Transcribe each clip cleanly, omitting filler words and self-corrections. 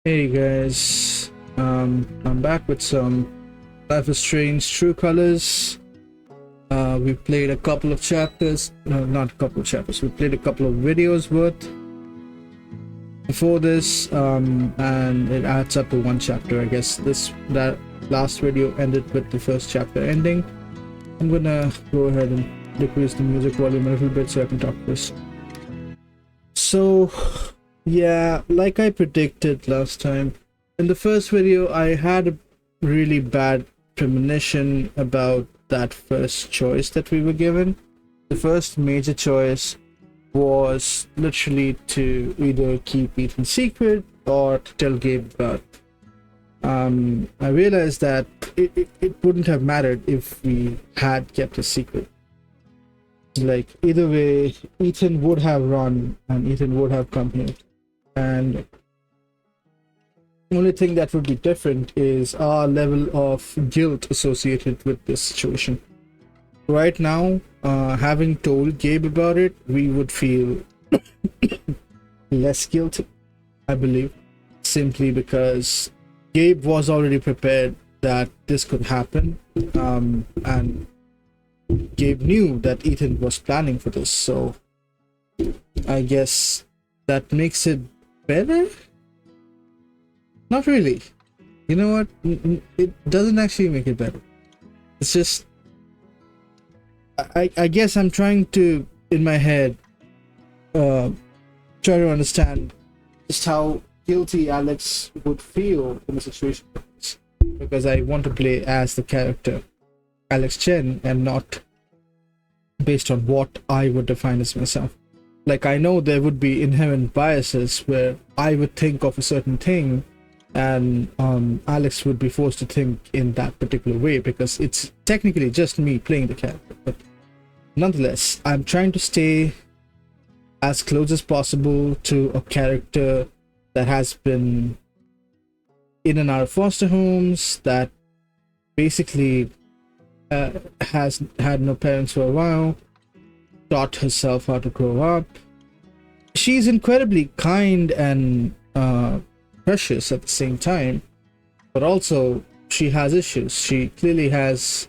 Hey guys, I'm back with some Life is Strange True Colors. We played a couple of chapters, no, not a couple of chapters. We played a couple of videos worth before this, and it adds up to one chapter. I guess that last video ended with the first chapter ending. I'm gonna go ahead and decrease the music volume a little bit so I can talk this. So, yeah, like I predicted last time, in the first video, I had a really bad premonition about that first choice that we were given. The first major choice was literally to either keep Ethan secret or to tell Gabe about it. I realized that it wouldn't have mattered if we had kept a secret. Like, either way, Ethan would have run and Ethan would have come here. And the only thing that would be different is our level of guilt associated with this situation. Right now, having told Gabe about it, we would feel less guilty, I believe, simply because Gabe was already prepared that this could happen, and Gabe knew that Ethan was planning for this, so I guess that makes it better? Not really. You know what? It doesn't actually make it better. It's just I guess I'm trying to, in my head, try to understand just how guilty Alex would feel in a situation like this. Because I want to play as the character Alex Chen and not based on what I would define as myself. Like, I know there would be inherent biases where I would think of a certain thing and Alex would be forced to think in that particular way because it's technically just me playing the character. But nonetheless, I'm trying to stay as close as possible to a character that has been in and out of foster homes, that basically has had no parents for a while, taught herself how to grow up. She's incredibly kind and precious at the same time, but also she has issues. She clearly has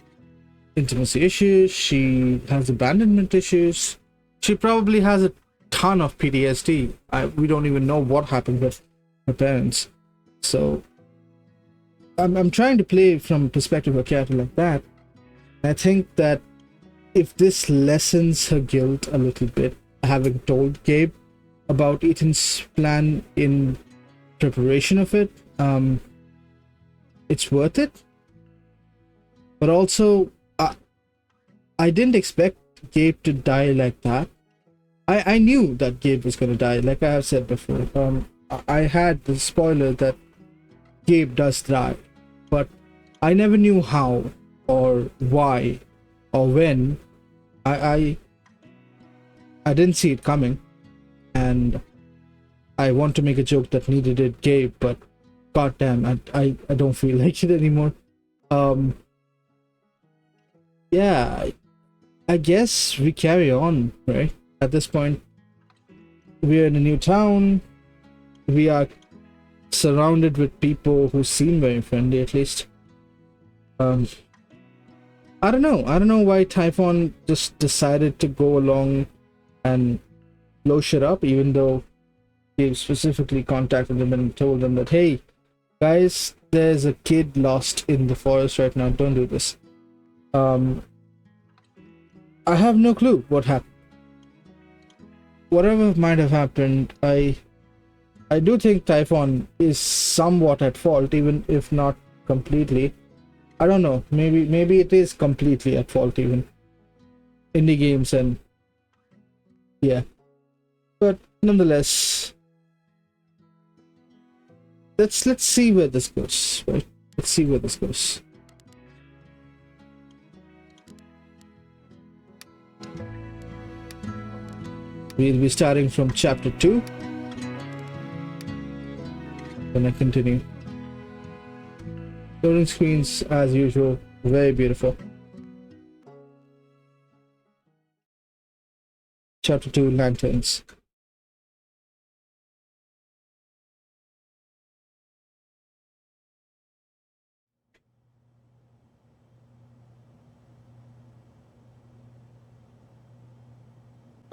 intimacy issues, she has abandonment issues, she probably has a ton of PTSD. We don't even know what happened with her parents. So I'm trying to play from a perspective of a character like that. I think that if this lessens her guilt a little bit, having told Gabe about Ethan's plan in preparation of it, it's worth it. But also, I didn't expect Gabe to die like that. I knew that Gabe was gonna die, like I have said before. I had the spoiler that Gabe does die, but I never knew how or why or when. I didn't see it coming, and I want to make a joke that neither did Gabe, but goddamn, I don't feel like it anymore. Yeah, I guess we carry on, right? At this point, we're in a new town. We are surrounded with people who seem very friendly, at least. I don't know. I don't know why Typhon just decided to go along and blow shit up, even though he specifically contacted them and told them that, hey, guys, there's a kid lost in the forest right now. Don't do this. I have no clue what happened. Whatever might have happened, I do think Typhon is somewhat at fault, even if not completely. I don't know. Maybe it is completely at fault, even indie games, and yeah. But nonetheless, let's see where this goes. Right? Let's see where this goes. We'll be starting from chapter 2. Gonna continue. Loading screens as usual, very beautiful. Chapter 2, Lanterns.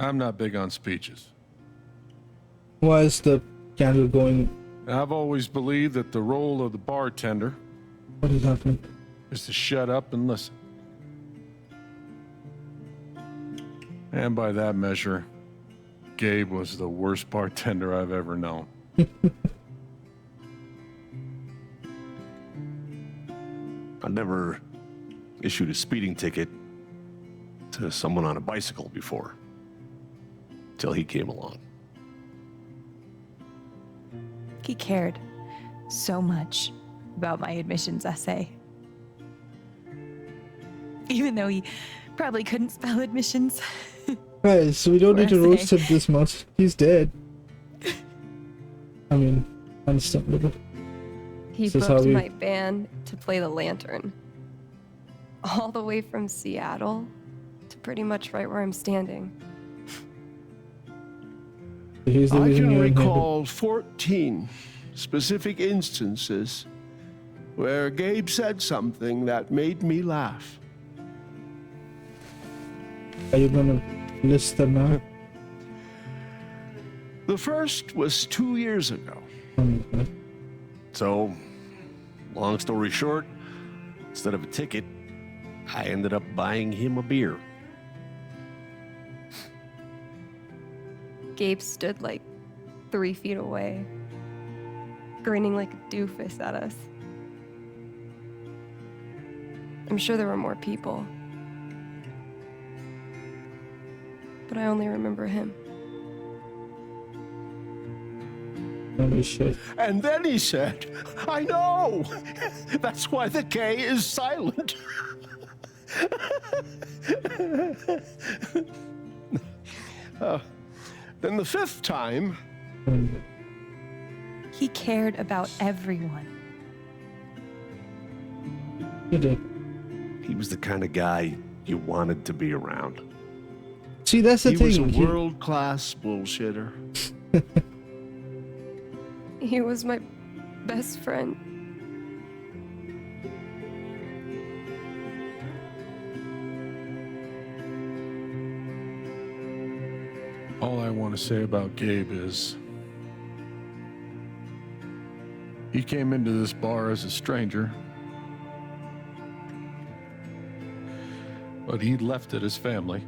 I'm not big on speeches. Why is the candle going? I've always believed that the role of the bartender What is happening? is to shut up and listen. And by that measure, Gabe was the worst bartender I've ever known. I never issued a speeding ticket to someone on a bicycle before, till he came along. He cared so much about my admissions essay. Even though he probably couldn't spell admissions. Guys, so we don't need to Or roast say. him this much. He's dead. I mean, understandable. He This is how booked we- my band to play the Lantern. All the way from Seattle to pretty much right where I'm standing. He's the I reason can you're in here. recall 14 specific instances where Gabe said something that made me laugh. Are you gonna list them now? The first was 2 years ago. Okay. So, long story short, instead of a ticket, I ended up buying him a beer. Gabe stood like 3 feet away, grinning like a doofus at us. I'm sure there were more people, but I only remember him. Holy shit. And then he said, I know! That's why the K is silent. Then the 5th time, He cared about everyone. You did. He was the kind of guy you wanted to be around. See, that's the he thing. was a he- world-class bullshitter. He was my best friend. All I want to say about Gabe is he came into this bar as a stranger, but he left it as family.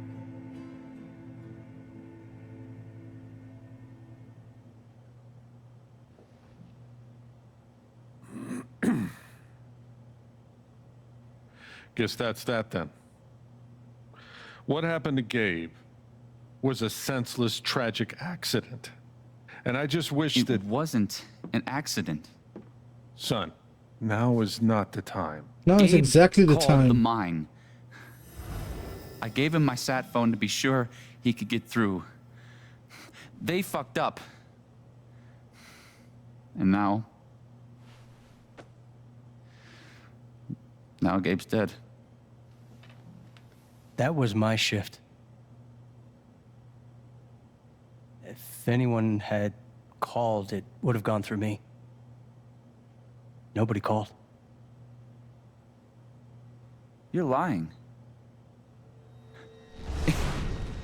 Guess that's that then. What happened to Gabe was a senseless, tragic accident. And I just wish It that, wasn't an accident. son, now is not the time. Now is Gabe exactly the called time. the mine. I gave him my sat phone to be sure he could get through. They fucked up. And now Gabe's dead. That was my shift. If anyone had called, it would have gone through me. Nobody called. You're lying.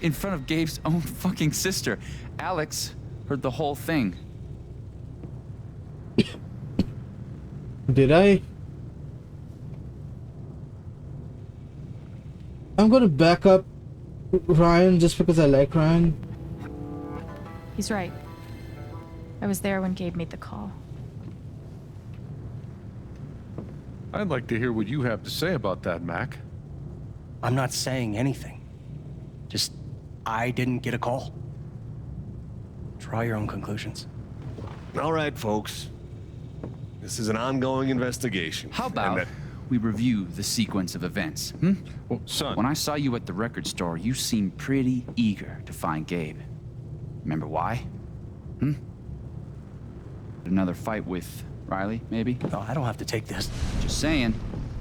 In front of Gabe's own fucking sister. Alex heard the whole thing. Did I? I'm gonna back up Ryan just because I like Ryan. He's right. I was there when Gabe made the call. I'd like to hear what you have to say about that, Mac. I'm not saying anything. Just, I didn't get a call. Draw your own conclusions. All right, folks. This is an ongoing investigation. How and about that- we review the sequence of events? Hmm? Well, son, When I saw you at the record store, you seemed pretty eager to find Gabe. Remember why? Another fight with Riley, maybe? No, I don't have to take this. Just saying.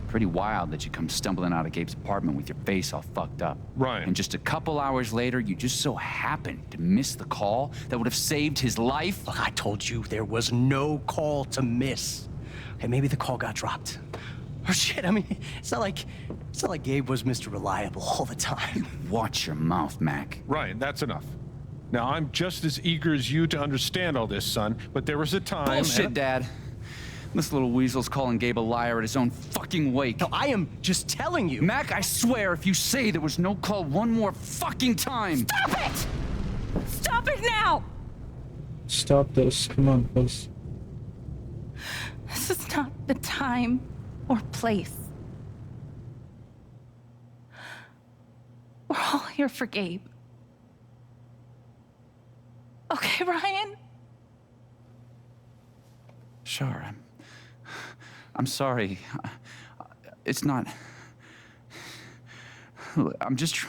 Pretty wild that you come stumbling out of Gabe's apartment with your face all fucked up. Ryan. And just a couple hours later, you just so happened to miss the call that would have saved his life. Look, I told you there was no call to miss. Okay, maybe the call got dropped. Oh shit, I mean, it's not like Gabe was Mr. Reliable all the time. Watch your mouth, Mac. Ryan, that's enough. Now, I'm just as eager as you to understand all this, son, but there was a time... Bullshit, Dad. This little weasel's calling Gabe a liar at his own fucking wake. No, I am just telling you. Mac, I swear, if you say there was no call one more fucking time... Stop it! Stop it now! Stop this. Come on, please. This is not the time or place. We're all here for Gabe. Okay, Ryan? Sure, I'm sorry. It's not... I'm just...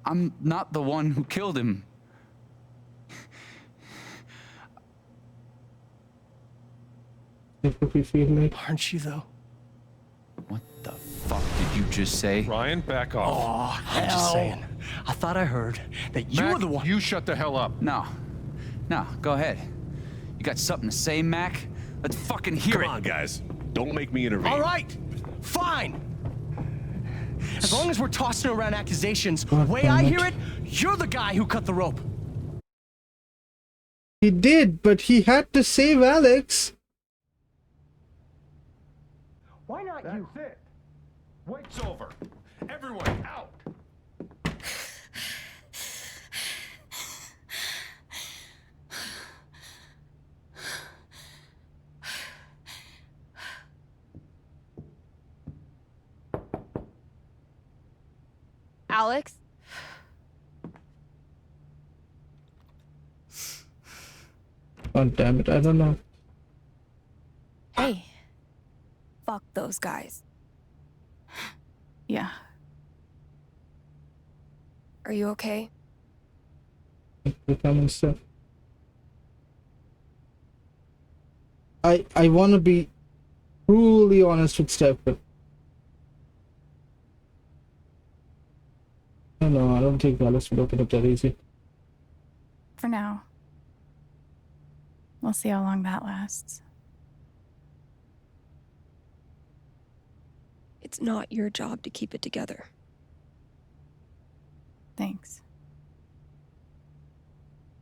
I'm not the one who killed him. That's what we feel like. Aren't you, though? What the fuck did you just say? Ryan, back off. Oh, I'm just saying. I thought I heard that you Mac, were the one. you shut the hell up. No, go ahead. You got something to say, Mac? Let's fucking hear Come it. on, guys. Don't make me intervene. All right, fine. As long as we're tossing around accusations, the God way damn I it. hear it, you're the guy who cut the rope. He did, but he had to save Alex. Why not you? That's it. Wake's over. Everyone out. Alex? God damn it, I don't know. Hey. Fuck those guys. Yeah. Are you okay? Becoming stuff. I want to be truly honest with Steph, but I don't know. I don't think Alex would open up that easy. For now. We'll see how long that lasts. It's not your job to keep it together. Thanks.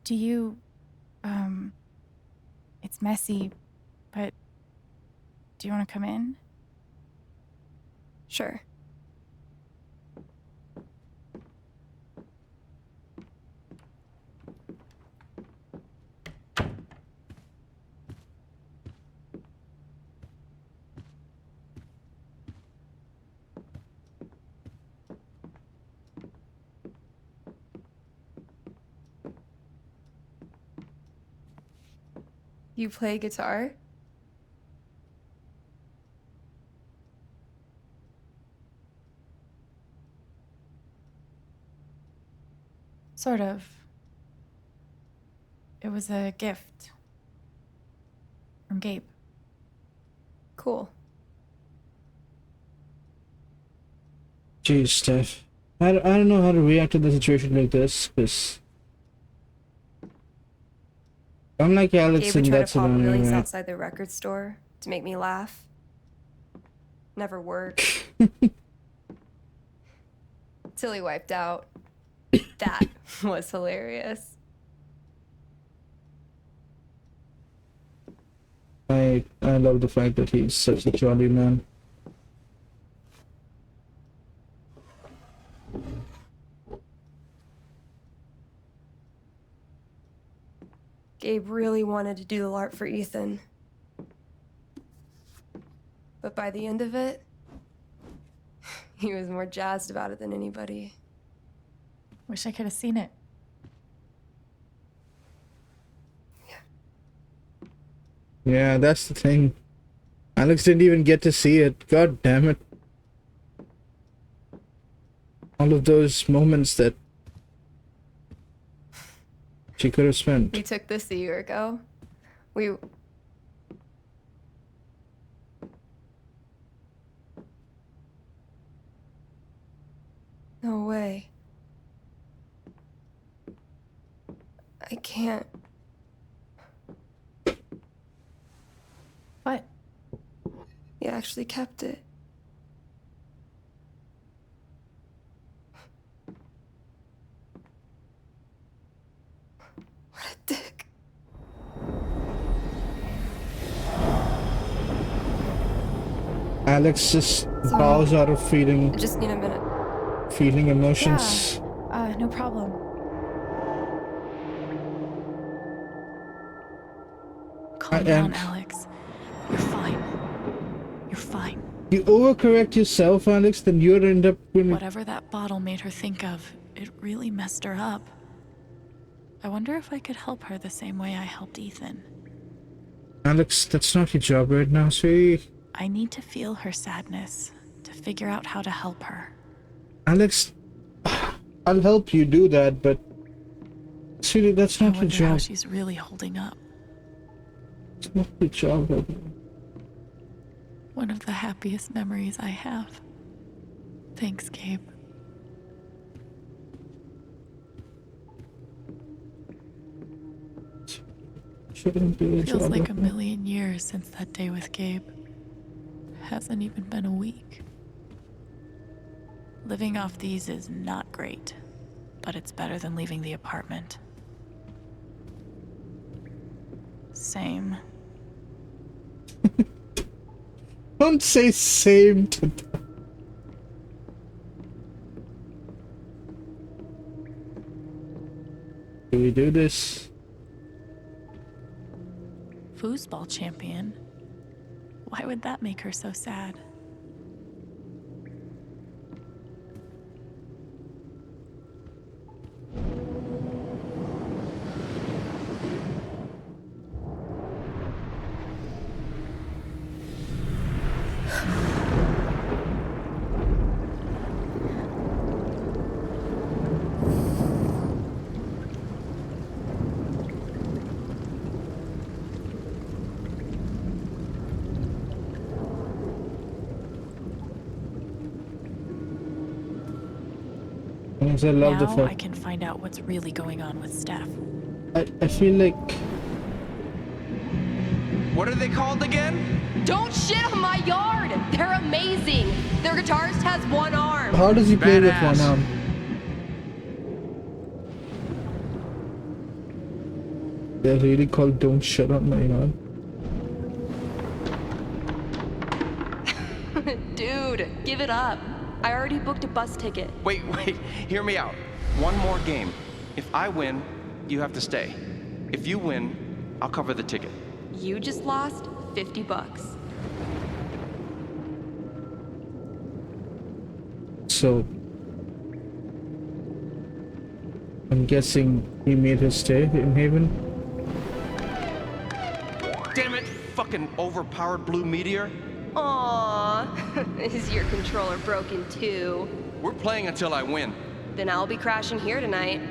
Do you, it's messy, but do you want to come in? Sure. You play guitar? Sort of. It was a gift. From Gabe. Cool. Jeez, Steph. I don't know how to react to the situation like this, because I'm like Alex Gabe in would try that to pop scenario. wheelies Right? outside the record store to make me laugh. Never worked. Till he wiped out. That was hilarious. I love the fact that he's such a jolly man. Gabe really wanted to do the LARP for Ethan. But by the end of it, he was more jazzed about it than anybody. Wish I could have seen it. Yeah, that's the thing. Alex didn't even get to see it. God damn it. All of those moments that she could have spent. We took this a year ago. We away. I can't. What? He actually kept it. What a dick. Alex just Sorry. bows out of I feeling just need a minute. emotions. No problem. Calm I down, am- Alex. You're fine. You're fine. You overcorrect yourself, Alex, then you'll end up with Whatever that bottle made her think of, it really messed her up. I wonder if I could help her the same way I helped Ethan. Alex, that's not your job right now, sweetie. I need to feel her sadness, to figure out how to help her. Alex, I'll help you do that, but sweetie, that's I not your wonder how job. she's really holding up. It's not your job right now. One of the happiest memories I have. Thanks, Gabe. Shouldn't be your Feels job like right a now. million years since that day with Gabe. Hasn't even been a week. Living off these is not great, but it's better than leaving the apartment. Same. Don't say same to them. Do we do this? Foosball champion? Why would that make her so sad? Because I love the Now fact I can find out what's really going on with Steph. I feel like What are they called again? Don't shit on my yard! They're amazing! Their guitarist has one arm. how does he play with one Badass. arm? They're really called Don't Shut On My Yard. Dude, give it up. I already booked a bus ticket. Wait, hear me out. One more game. If I win, you have to stay. If you win, I'll cover the ticket. You just lost $50. So I'm guessing he made his stay in Haven. Damn it, fucking overpowered blue meteor. Aww. Is your controller broken too? We're playing until I win. Then I'll be crashing here tonight.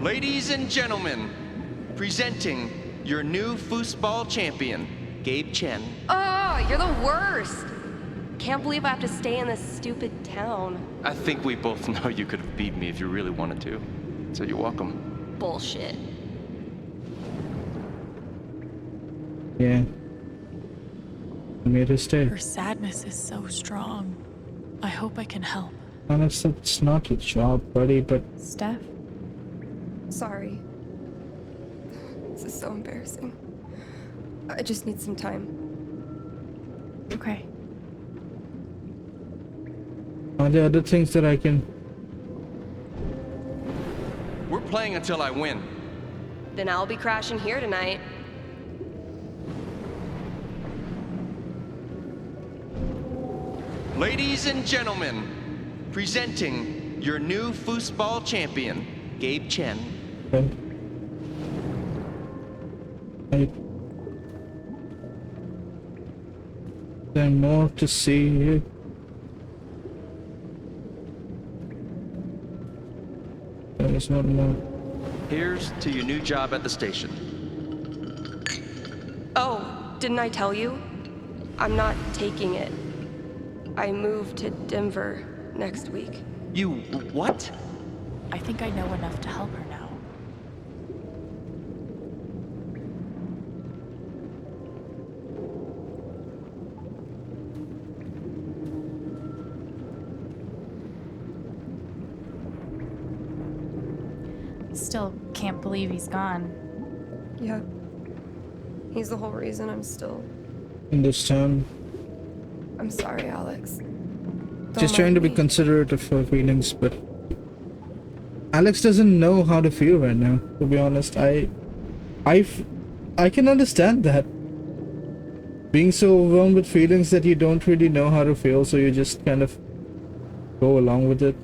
Ladies and gentlemen, presenting your new foosball champion, Gabe Chen. Oh, you're the worst. Can't believe I have to stay in this stupid town. I think we both know you could have beat me if you really wanted to. So you're welcome. Bullshit. Yeah. He made his stay. Her sadness is so strong. I hope I can help. Alex, that's not your job, buddy, but Steph? Sorry. This is so embarrassing. I just need some time. Okay. are there other things that I can... We're playing until I win. Then I'll be crashing here tonight. Ladies and gentlemen, presenting your new foosball champion, Gabe Chen. I... There's more to see here. There's not more. Here's to your new job at the station. Oh, didn't I tell you? I'm not taking it. I move to Denver next week. You what? I think I know enough to help her now. Still can't believe he's gone. Yeah. He's the whole reason I'm still... In this town, I'm sorry, Alex. just trying to be me. considerate of her feelings, but Alex doesn't know how to feel right now. To be honest, I can understand that. Being so overwhelmed with feelings that you don't really know how to feel, so you just kind of go along with it.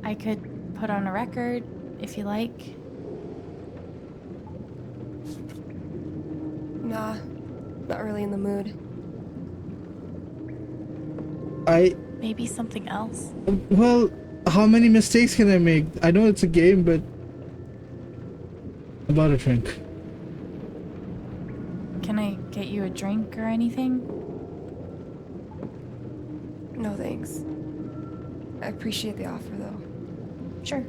I could put on a record if you like. Nah, not really in the mood. Maybe something else. Well, how many mistakes can I make? I know it's a game, but about a drink. Can I get you a drink or anything? No thanks. I appreciate the offer, though. Sure.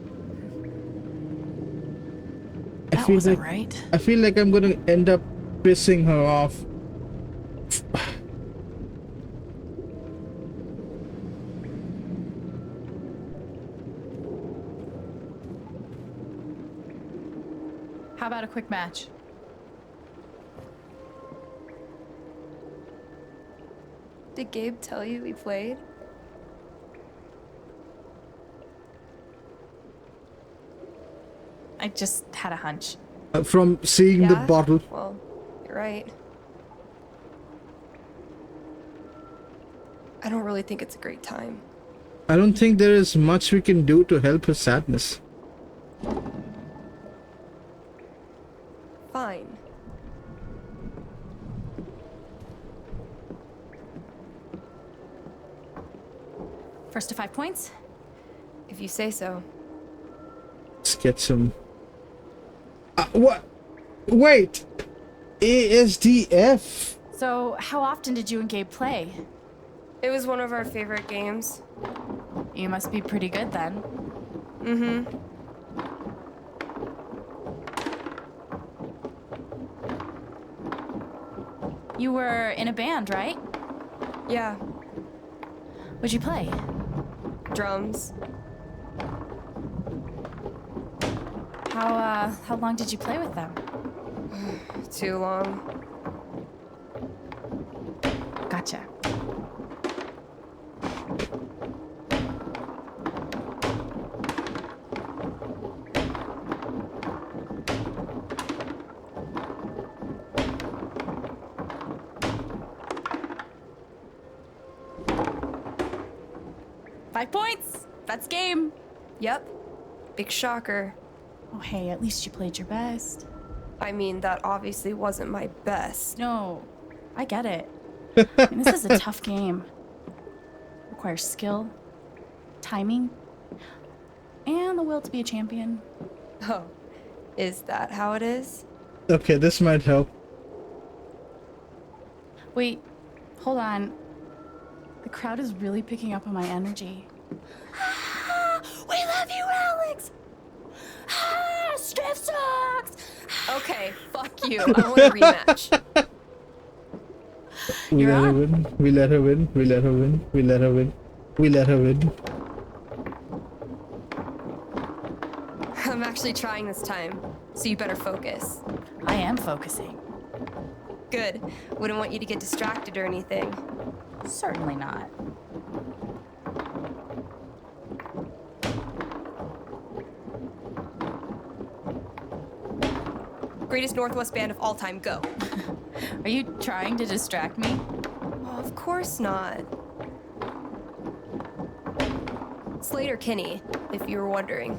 I That feel wasn't like right. I feel like I'm gonna end up pissing her off. How about a quick match? Did Gabe tell you he played? I just had a hunch. From seeing the Yeah? bottle. Well, you're right. I don't really think it's a great time. I don't think there is much we can do to help her sadness. Fine. First to 5 points? If you say so. Let's get some. What? Wait! ASDF! So, how often did you and Gabe play? It was one of our favorite games. You must be pretty good then. Mm-hmm. You were in a band, right? Yeah. What'd you play? Drums. How long did you play with them? Too long. Gotcha. Five points! That's game! Yep. Big shocker. Oh, hey, at least you played your best. I mean, that obviously wasn't my best. No, I get it. I mean, this is a tough game. Requires skill, timing, and the will to be a champion. Oh, is that how it is? Okay, this might help. Wait, hold on. The crowd is really picking up on my energy. We love you, Alex! Striff sucks! Okay, fuck you. I want a rematch. We You're let her on. win. We let her win. We let her win. We let her win. We let her win. I'm actually trying this time, so you better focus. I am focusing. Good. Wouldn't want you to get distracted or anything. Certainly not. Greatest Northwest band of all time, go. Are you trying to distract me? Oh, of course not. Slater Kinney, if you were wondering.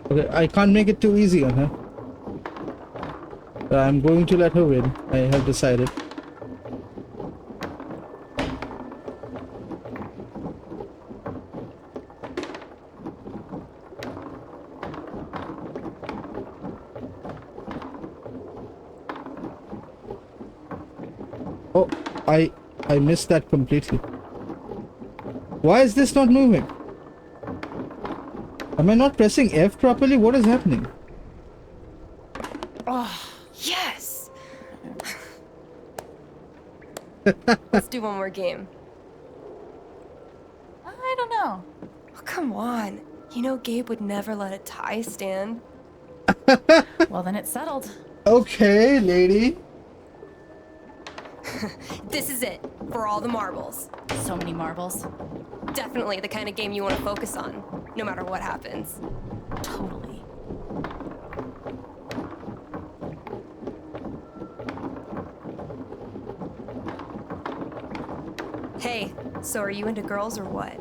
Okay, I can't make it too easy on her. So I'm going to let her win. I have decided. Oh, I missed that completely. Why is this not moving? Am I not pressing F properly? What is happening? Yes! Let's do one more game. I don't know. Oh, come on. You know Gabe would never let a tie stand. Well, then it's settled. Okay, lady. This is it, for all the marbles. So many marbles. Definitely the kind of game you want to focus on, no matter what happens. Totally. Hey, so are you into girls or what?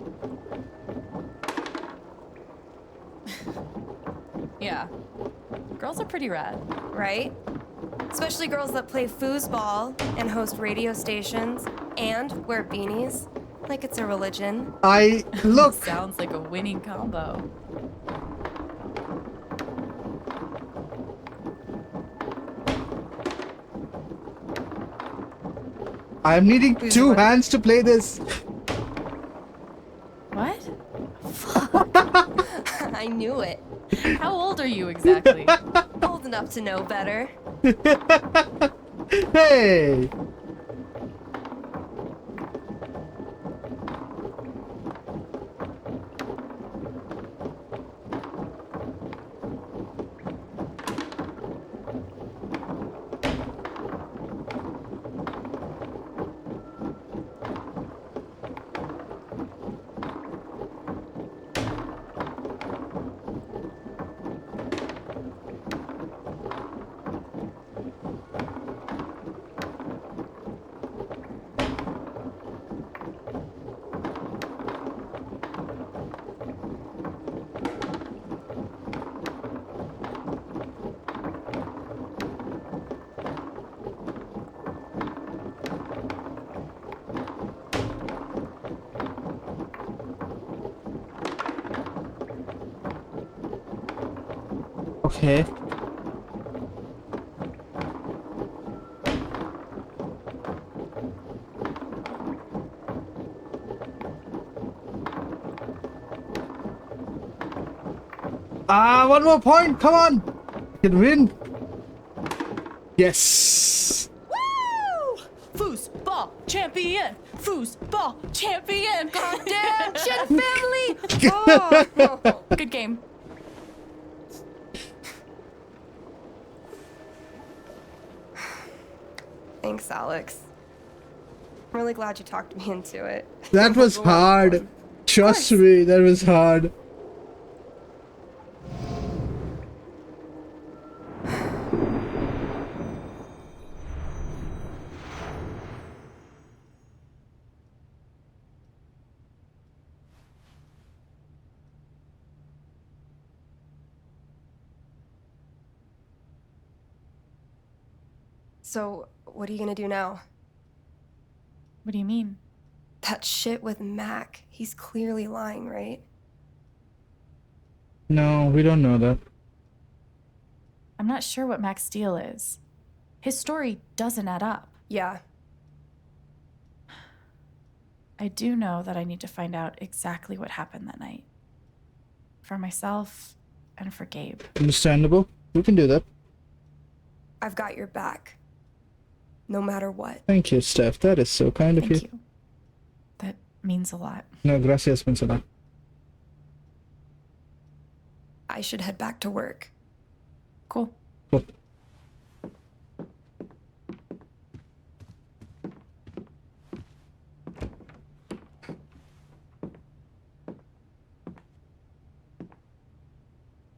Yeah. Girls are pretty rad. Right? Especially girls that play foosball and host radio stations and wear beanies like it's a religion. Look. Sounds like a winning combo. I'm needing two hands to play this. What? I knew it. How old are you exactly? Old enough to know better. Hey. Okay. One more point. Come on. I can win. Yes. Woo! Foosball champion! Foosball champion! Damn, shit, family! Oh. Good game. Thanks, Alex. I'm really glad you talked me into it. That was hard. Trust me, that was hard. So, what are you gonna do now? What do you mean? That shit with Mac. He's clearly lying, right? No, we don't know that. I'm not sure what Max Steel is. His story doesn't add up. Yeah. I do know that I need to find out exactly what happened that night. For myself and for Gabe. Understandable. We can do that. I've got your back. No matter what. Thank you, Steph. That is so kind of Thank you. That means a lot. No, gracias, Vincent. I should head back to work. Cool. Cool.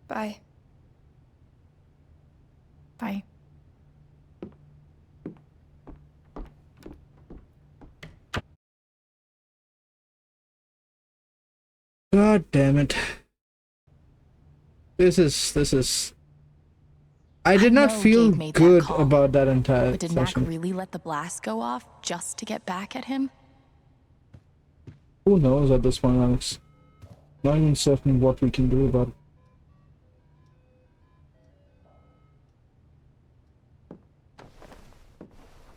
Bye. Bye. God damn it. This is... I did not know feel Gabe made that good call. about that entire But did Mac session. really let the blast go off just to get back at him? Who knows at this point, Alex? Not even certain what we can do about it.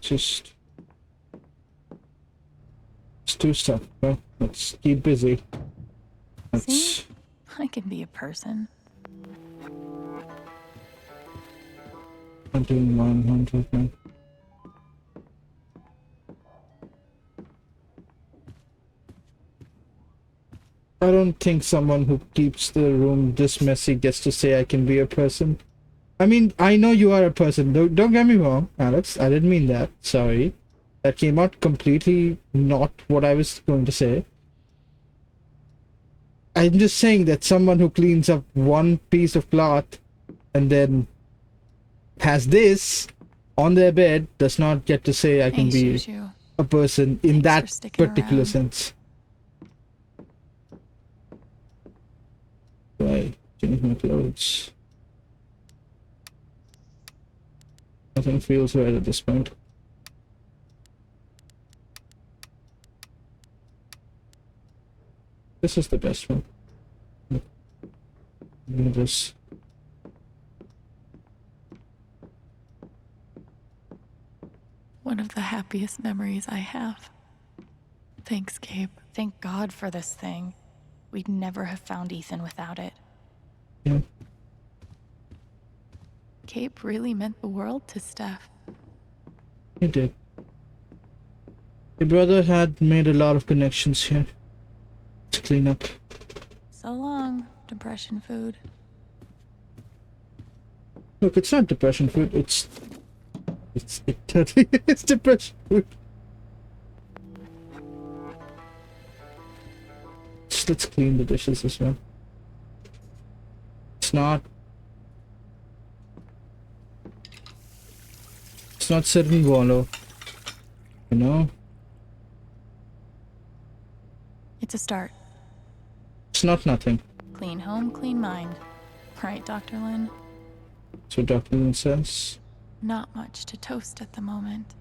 Just Let's do stuff, bro. Let's keep busy. Let's... See? I can be a person. I'm doing 100 now. I don't think someone who keeps the room this messy gets to say I can be a person. I mean, I know you are a person. Don't get me wrong, Alex. I didn't mean that. Sorry. That came out completely not what I was going to say. I'm just saying that someone who cleans up one piece of cloth and then has this on their bed does not get to say I can Hey, be Shoo-Shoo. a person in Thanks that for sticking particular around. sense. Right, change my clothes. Nothing feels right at this point. This is the best one. This. One of the happiest memories I have. Thanks, Gabe. Thank God for this thing. We'd never have found Ethan without it. Yeah. Gabe really meant the world to Steph. He did. Your brother had made a lot of connections here to clean up. So long, depression food. Look, it's not depression food. It totally is depression food. Let's clean the dishes as well. It's not sit and wallow. You know? It's a start. It's not nothing. Clean home, clean mind. Right, Dr. Lin? So Dr. Lin says. Not much to toast at the moment.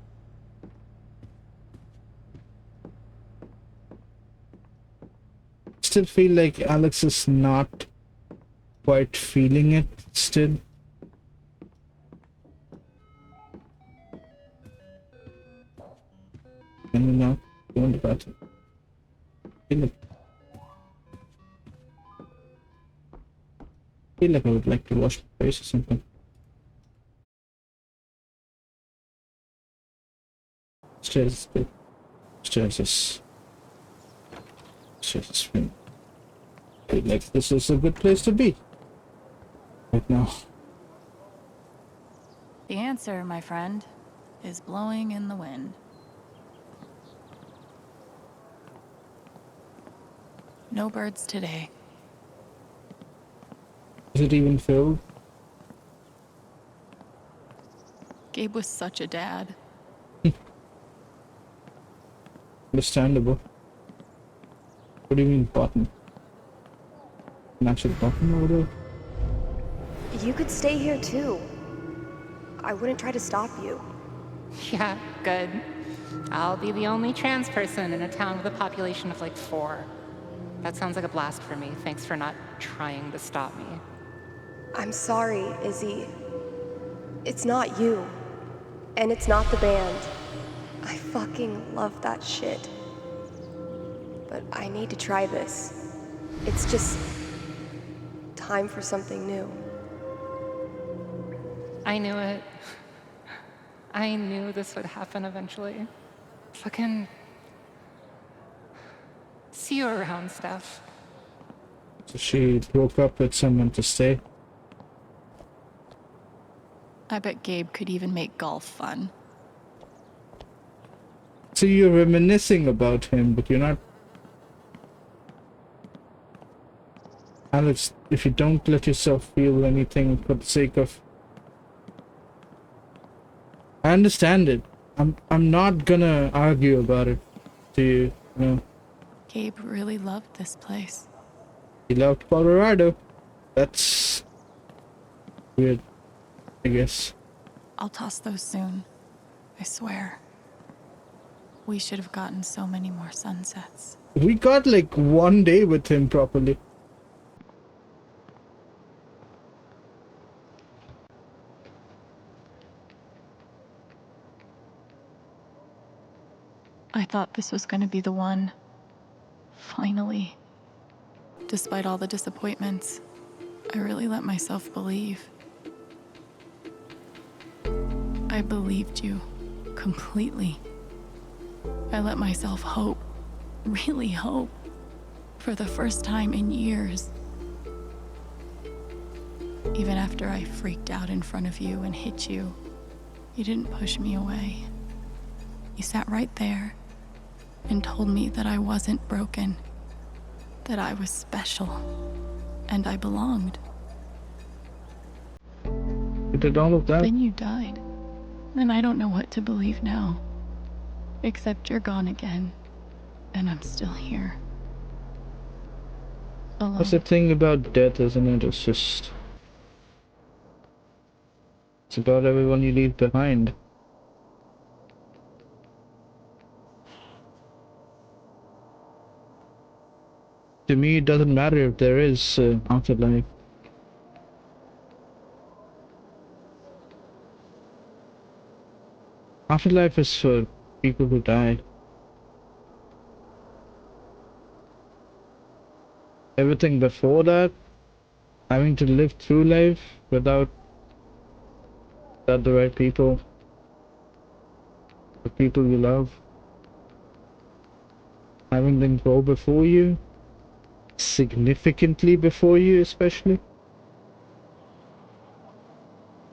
Still feel like Alex is not quite feeling it still. Can we now go in the bathroom? Feel like I would like to wash my face or something. Stairs is good. Stairs is fine. Feel like this is a good place to be right now. The answer, my friend, is blowing in the wind. No birds today. Is it even filled? Gabe was such a dad. Understandable. What do you mean button? An actual button over there? You could stay here too. I wouldn't try to stop you. Yeah, good. I'll be the only trans person in a town with a population of like 4. That sounds like a blast for me. Thanks for not trying to stop me. I'm sorry, Izzy. It's not you. And it's not the band. I fucking love that shit. But I need to try this. It's just time for something new. I knew it. I knew this would happen eventually. Fucking see you around, Steph. So she broke up with someone to stay. I bet Gabe could even make golf fun. So you're reminiscing about him, but you're not. Alex, if you don't let yourself feel anything for the sake of. I understand it. I'm not gonna argue about it to you, you know. Gabe really loved this place. He loved Colorado. That's weird, I guess. I'll toss those soon. I swear. We should have gotten so many more sunsets. We got like one day with him properly. I thought this was going to be the one. Finally. Despite all the disappointments, I really let myself believe. I believed you completely. I let myself hope, really hope, for the first time in years. Even after I freaked out in front of you and hit you, you didn't push me away. You sat right there and told me that I wasn't broken, that I was special, and I belonged. You did all of that? Then you died, and I don't know what to believe now. Except you're gone again, and I'm still here. Alone. That's the thing about death, isn't it? It's about everyone you leave behind. To me, it doesn't matter if there is afterlife. Afterlife is for people who die. Everything before that, having to live through life without the right people, the people you love, having them go before you, significantly before you especially.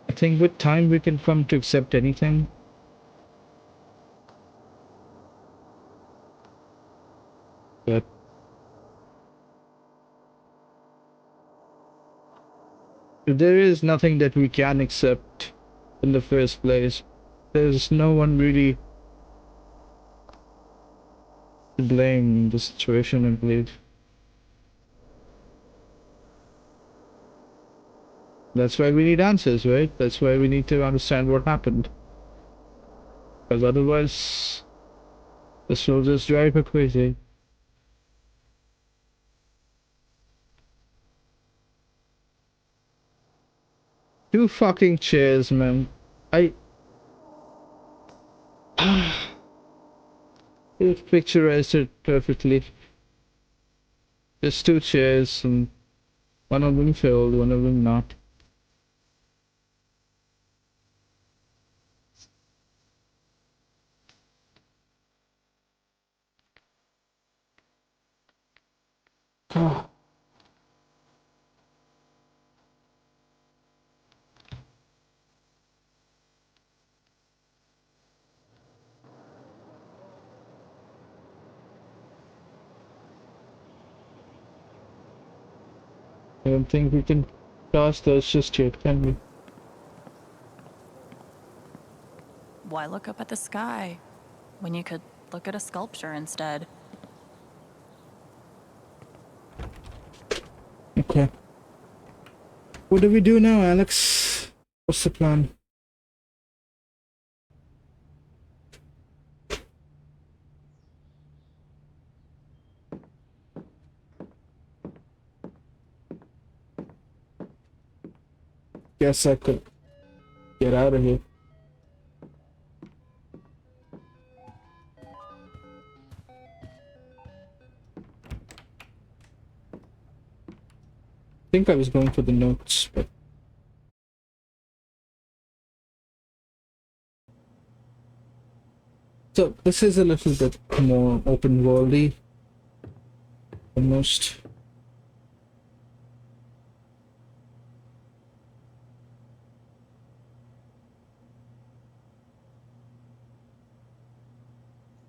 I think with time we can come to accept anything. But there is nothing that we can accept in the first place. There's no one really to blame in the situation, I believe. That's why we need answers, right? That's why we need to understand what happened. Because otherwise, this will just drive her crazy. Two fucking chairs, man. You picturized it perfectly. Just two chairs, and one of them filled, one of them not. Oh. I don't think we can toss those just yet, can we? Why look up at the sky when you could look at a sculpture instead? Okay. What do we do now, Alex? What's the plan? Guess I could get out of here. I think I was going for the notes, but so this is a little bit more open worldy almost.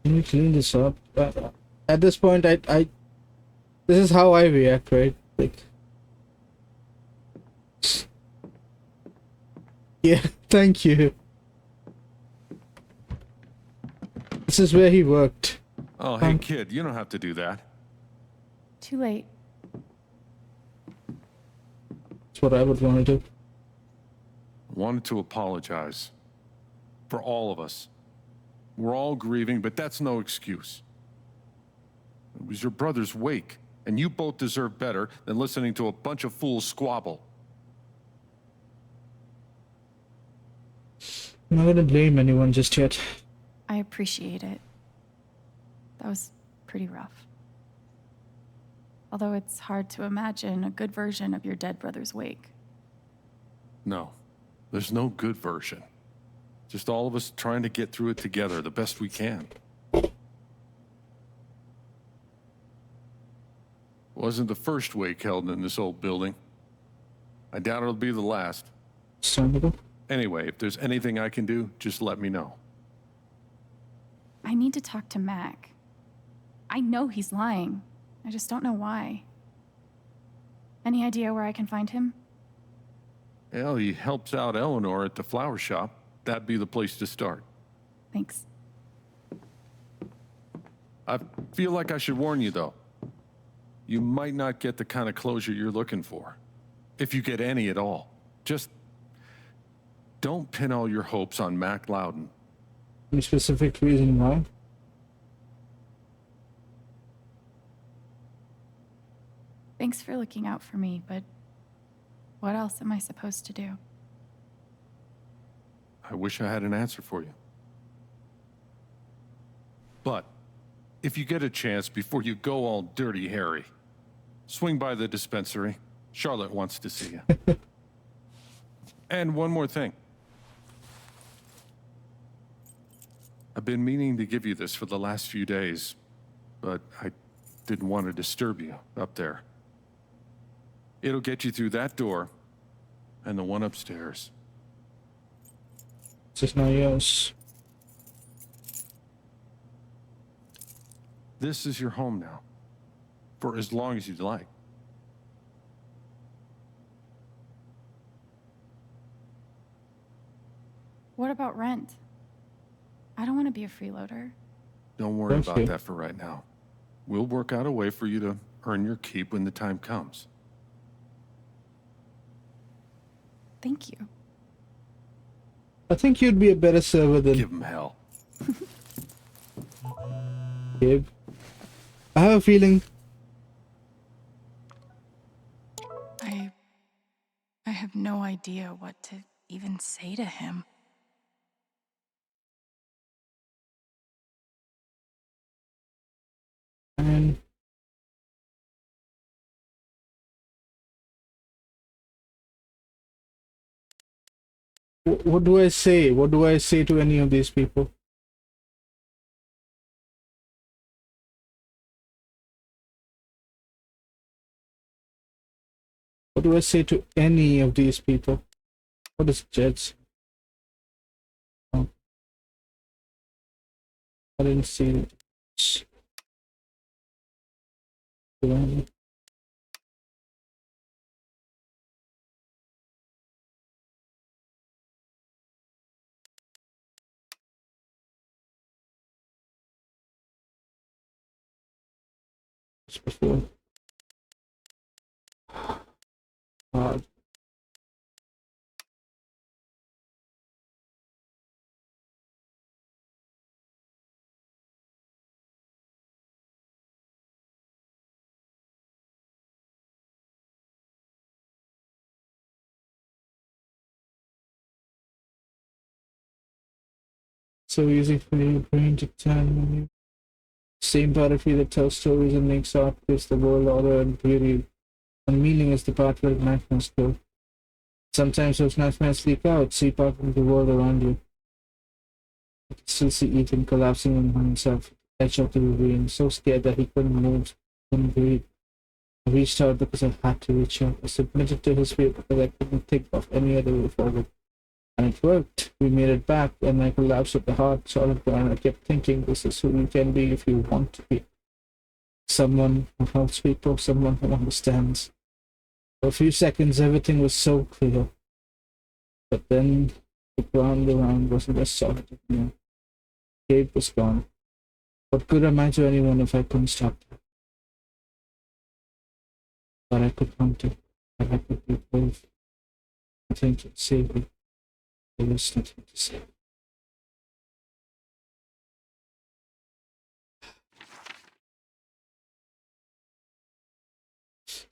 Can we clean this up? At this point, this is how I react, right? Like, yeah, thank you. This is where he worked. Oh, hey, kid, you don't have to do that. Too late. That's what I would want to do. I wanted to apologize. For all of us. We're all grieving, but that's no excuse. It was your brother's wake, and you both deserve better than listening to a bunch of fools squabble. I'm not gonna blame anyone just yet. I appreciate it. That was pretty rough. Although it's hard to imagine a good version of your dead brother's wake. No, there's no good version. Just all of us trying to get through it together the best we can. Wasn't the first wake held in this old building. I doubt it'll be the last. Understandable. Anyway, if there's anything I can do, just let me know. I need to talk to Mac. I know he's lying. I just don't know why. Any idea where I can find him? Well, he helps out Eleanor at the flower shop. That'd be the place to start. Thanks. I feel like I should warn you, though. You might not get the kind of closure you're looking for. If you get any at all. Just don't pin all your hopes on Mac Loudon. Any specific reason why? Thanks for looking out for me, but what else am I supposed to do? I wish I had an answer for you. But if you get a chance before you go all dirty Harry, swing by the dispensary. Charlotte wants to see you. And one more thing. I've been meaning to give you this for the last few days, but I didn't want to disturb you up there. It'll get you through that door and the one upstairs. This is not yours. This is your home now, for as long as you'd like. What about rent? I don't want to be a freeloader. Don't worry Thank about you. that for right now. We'll work out a way for you to earn your keep when the time comes. Thank you. I think you'd be a better server than Give him hell. Gabe. I have a feeling. I have no idea what to even say to him. And what do I say? What do I say to any of these people? What do I say to any of these people? What is Jets? Oh. I didn't see it. Before. God. So easy for your brain to turn when you same battlefield that tells stories and makes art gives the world order and beauty. And meaning is the part where nightmares go. Sometimes those nightmares leak out, seep out into the world around you. You can still see Ethan collapsing on himself at the edge of the ravine, so scared that he couldn't move, couldn't breathe. I reached out because I had to reach out. I submitted to his fate because I couldn't think of any other way forward. And it worked. We made it back, and I collapsed with the heart solid ground. I kept thinking, this is who you can be if you want to be. Someone who helps people, someone who understands. For a few seconds, everything was so clear. But then, the ground around wasn't as solid anymore. Gabe was gone. What good am I to anyone if I couldn't stop that? But I could hunt it. But I could be brave. Nothing could save me. There was nothing to say.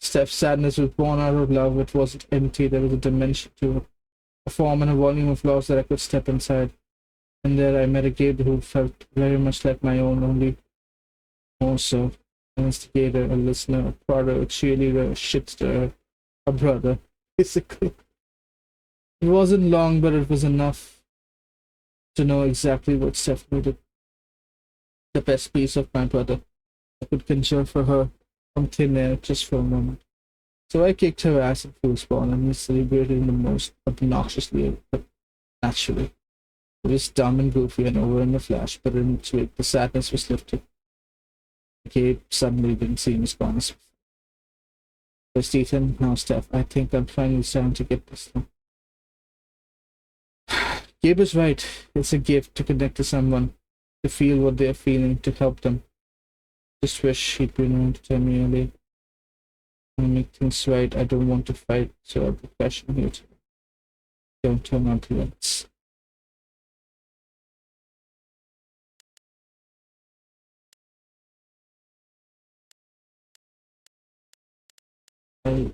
Steph's sadness was born out of love. It wasn't empty. There was a dimension to it. A form and a volume of loss that I could step inside. And there I met a Gabe who felt very much like my own, only Also, an instigator, a listener, a prodder, a cheerleader, a shitster, a brother. Basically, it wasn't long, but it was enough to know exactly what Steph needed. The best piece of my brother. I could conjure for her from thin air just for a moment. So I kicked her ass at foosball and we celebrated in the most obnoxiously but naturally. It was dumb and goofy and over in a flash, but in its wake the sadness was lifted. Gabe suddenly didn't seem as gone as first Ethan, now Steph. I think I'm finally starting to get this now. Gabe is right. It's a gift to connect to someone, to feel what they're feeling, to help them. Just wish he'd been around to tell me earlier. To make things right, I don't want to fight, so I'll be crashing here too. Don't turn on the lights. I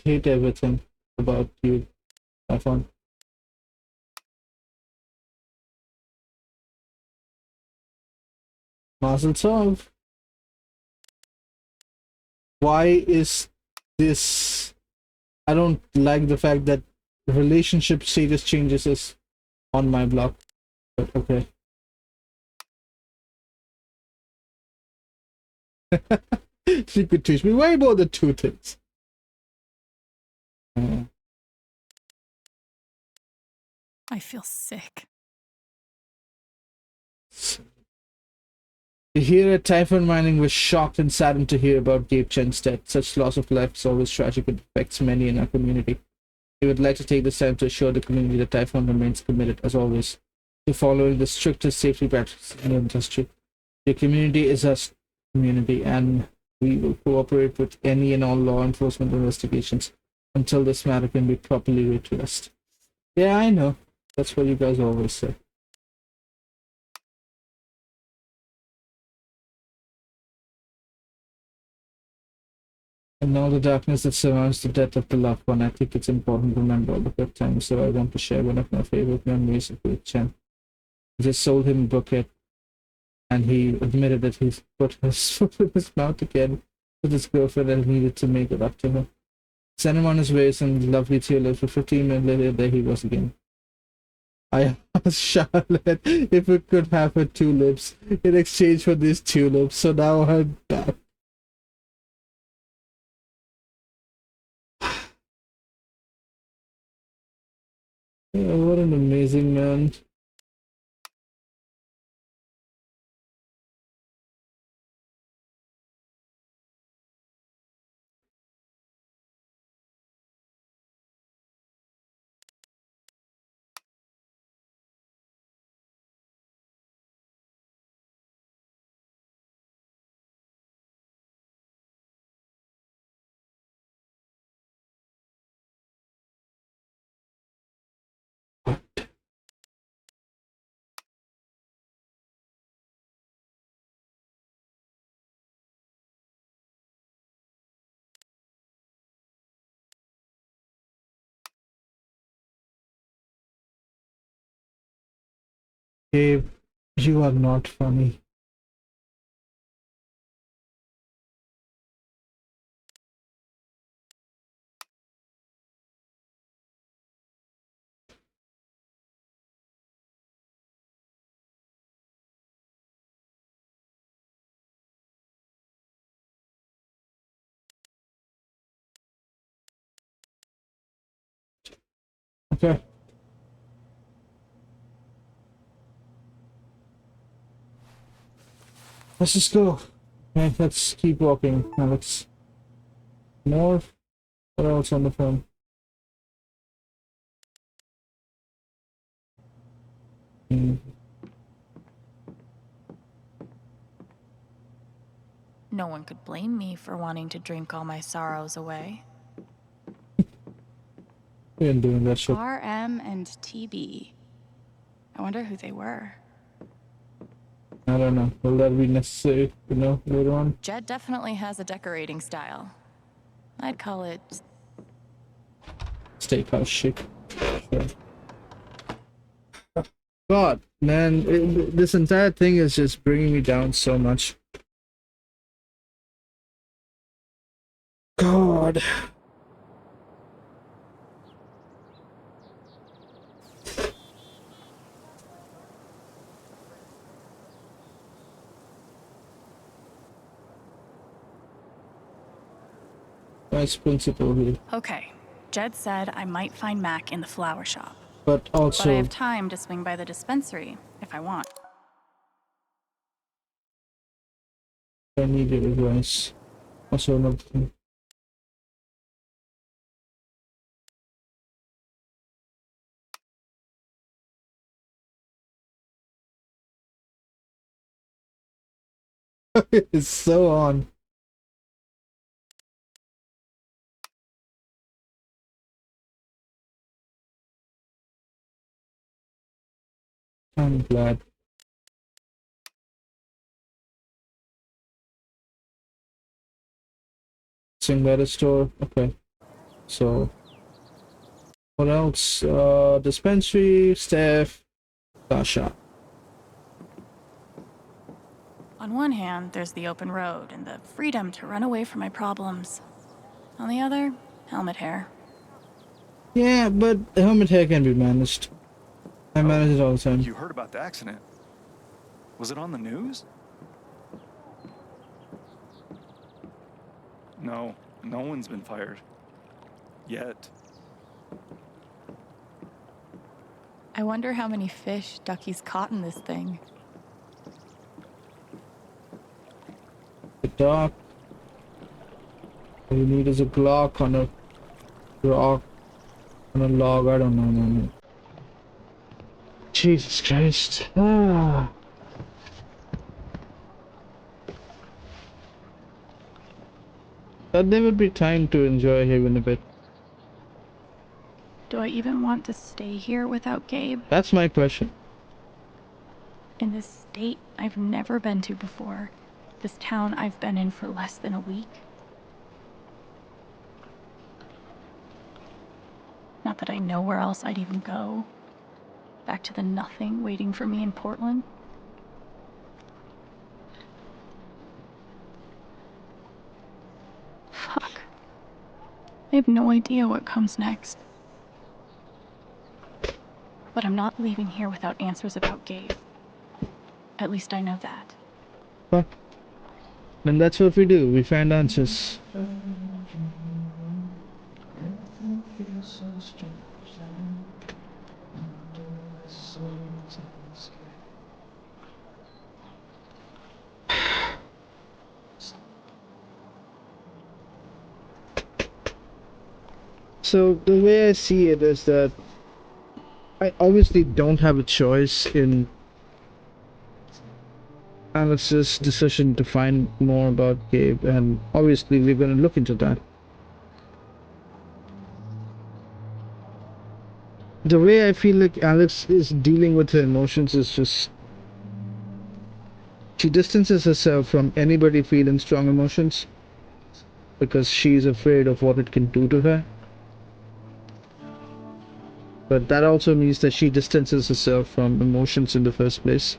hate everything about you, iPhone. Mazel tov. Why is this? I don't like the fact that relationship status changes is on my block. But okay. She could teach me way more than two things. I feel sick. Here at Typhoon Mining, we're shocked and saddened to hear about Gabe Chen's death. Such loss of life is always tragic and affects many in our community. We would like to take this time to assure the community that Typhoon remains committed, as always, to following the strictest safety practices in the industry. The community is our community, and we will cooperate with any and all law enforcement investigations until this matter can be properly redressed. Yeah, I know. That's what you guys always say. And all the darkness that surrounds the death of the loved one, I think it's important to remember all the good times, so I want to share one of my favorite memories of Gabe Chen. I just sold him a bouquet, and he admitted that he put his foot in his mouth again with his girlfriend and needed to make it up to her. Sent him on his way some lovely tulips, but 15 minutes later, there he was again. I asked Charlotte if we could have her tulips in exchange for these tulips, so now I'm back. Yeah, what an amazing man. Gabe, you are not funny. Okay. Let's just go. Okay, let's keep walking. Now let's more. What else on the phone? No one could blame me for wanting to drink all my sorrows away. We ain't doing that shit. RM and TB. I wonder who they were. I don't know. Will that be necessary to know later on? Jed definitely has a decorating style. I'd call it Steakhouse chic. Sure. God, man, this entire thing is just bringing me down so much. God. Vice principal here. Okay. Jed said I might find Mac in the flower shop. But also, But I have time to swing by the dispensary if I want. I need your advice. Also, another thing. It's so on. I'm glad. Sing by the store. Okay. So, what else? Dispensary, staff, Sasha. On one hand, there's the open road and the freedom to run away from my problems. On the other, helmet hair. Yeah, but helmet hair can be managed. I manage it all the time. You heard about the accident. Was it on the news? No, no one's been fired. Yet. I wonder how many fish Ducky's caught in this thing. The dock. All you need is a Glock on a rock, on a log. I don't know, man. Jesus Christ. Ah. There would be time to enjoy Haven a bit. Do I even want to stay here without Gabe? That's my question. In this state I've never been to before. This town I've been in for less than a week. Not that I know where else I'd even go. Back to the nothing waiting for me in Portland. Fuck. I have no idea what comes next. But I'm not leaving here without answers about Gabe. At least I know that. Fuck. Then that's what we do. We find answers. So the way I see it is that I obviously don't have a choice in Alex's decision to find more about Gabe, and obviously we're going to look into that. The way I feel like Alex is dealing with her emotions is just she distances herself from anybody feeling strong emotions because she's afraid of what it can do to her. But that also means that she distances herself from emotions in the first place.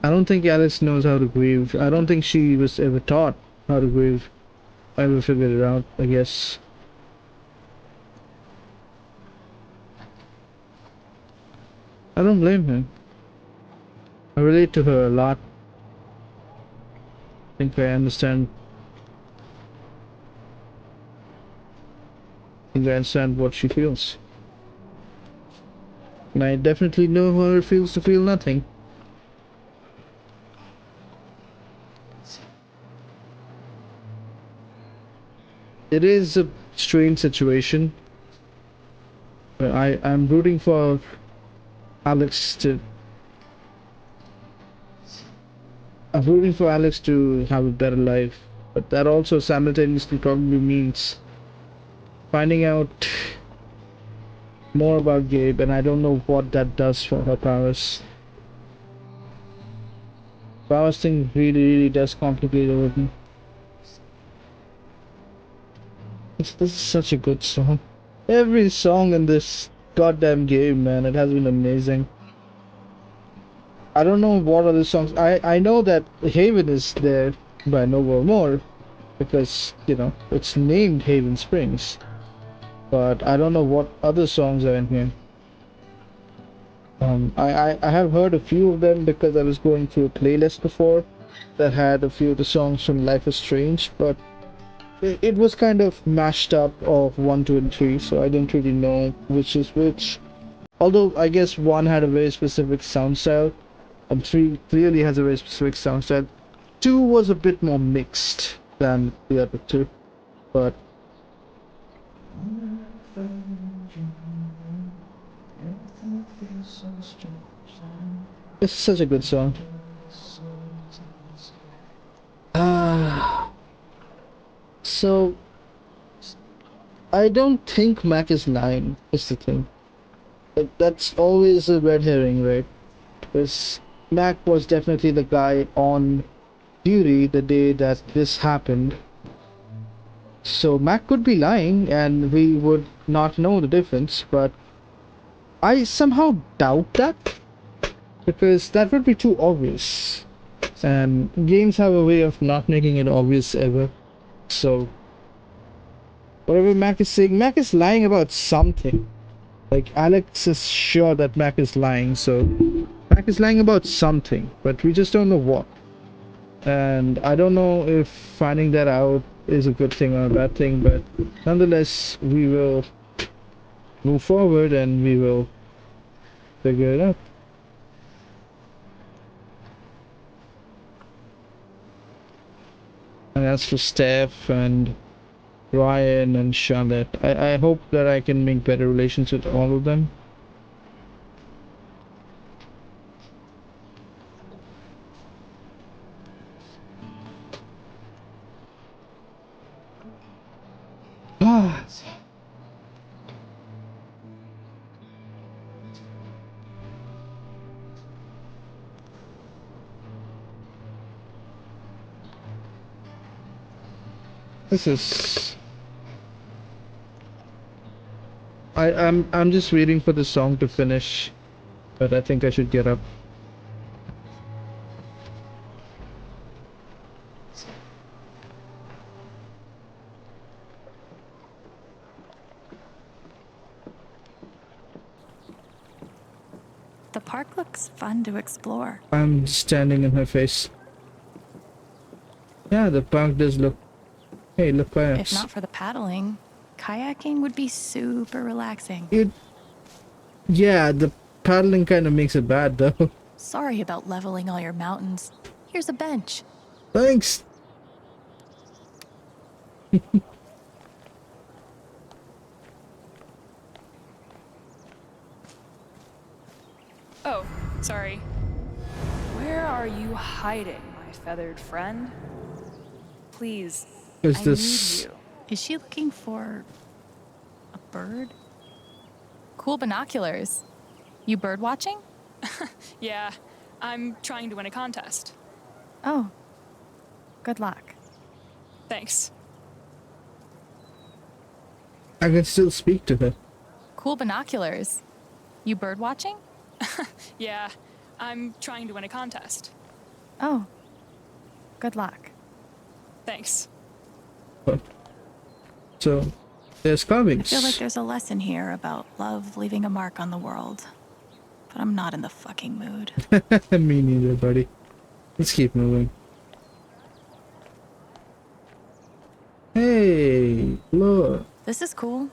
I don't think Alex knows how to grieve. I don't think she was ever taught how to grieve. I ever figured it out, I guess. I don't blame her. I relate to her a lot. I think I understand. I understand what she feels. And I definitely know how it feels to feel nothing. It is a strange situation. But I'm rooting for Alex to... I'm rooting for Alex to have a better life. But that also simultaneously probably means finding out more about Gabe, and I don't know what that does for her powers. Powers thing really does complicate everything. This is such a good song. Every song in this goddamn game, man. It has been amazing. I don't know what other songs. I know that Haven is there by Nevermore because, you know, it's named Haven Springs. But I don't know what other songs are in here. I have heard a few of them because I was going through a playlist before that had a few of the songs from Life is Strange, but it was kind of mashed up of 1, 2, and 3, so I didn't really know which is which. Although I guess 1 had a very specific sound style, and 3 clearly has a very specific sound style. 2 was a bit more mixed than the other 2, but it's such a good song. So I don't think Mac is lying, is the thing. That's always a red herring, right? Because Mac was definitely the guy on duty the day that this happened. So Mac could be lying and we would not know the difference, but I somehow doubt that. Because that would be too obvious. And games have a way of not making it obvious ever. So whatever Mac is saying, Mac is lying about something. Like Alex is sure that Mac is lying, so Mac is lying about something, but we just don't know what. And I don't know if finding that out is a good thing or a bad thing, but nonetheless we will move forward and we will figure it out. And as for Steph and Ryan and Charlotte, I hope that I can make better relations with all of them. Ah. This is... I'm just waiting for the song to finish, but I think I should get up. The park looks fun to explore. I'm standing in her face. Yeah, the park does look... Hey, look kayaks. If not for the paddling, kayaking would be super relaxing. Yeah, the paddling kind of makes it bad though. Sorry about leveling all your mountains. Here's a bench. Thanks. Oh, sorry. Where are you hiding, my feathered friend? Please, I need you. Is she looking for a bird? Cool binoculars. You bird watching? Yeah, I'm trying to win a contest. Oh, good luck. Thanks. I can still speak to her. Cool binoculars. You bird watching? Yeah, I'm trying to win a contest. Oh, good luck. Thanks. So, there's carvings. I feel like there's a lesson here about love leaving a mark on the world. But I'm not in the fucking mood. Me neither, buddy. Let's keep moving. Hey, look. This is cool.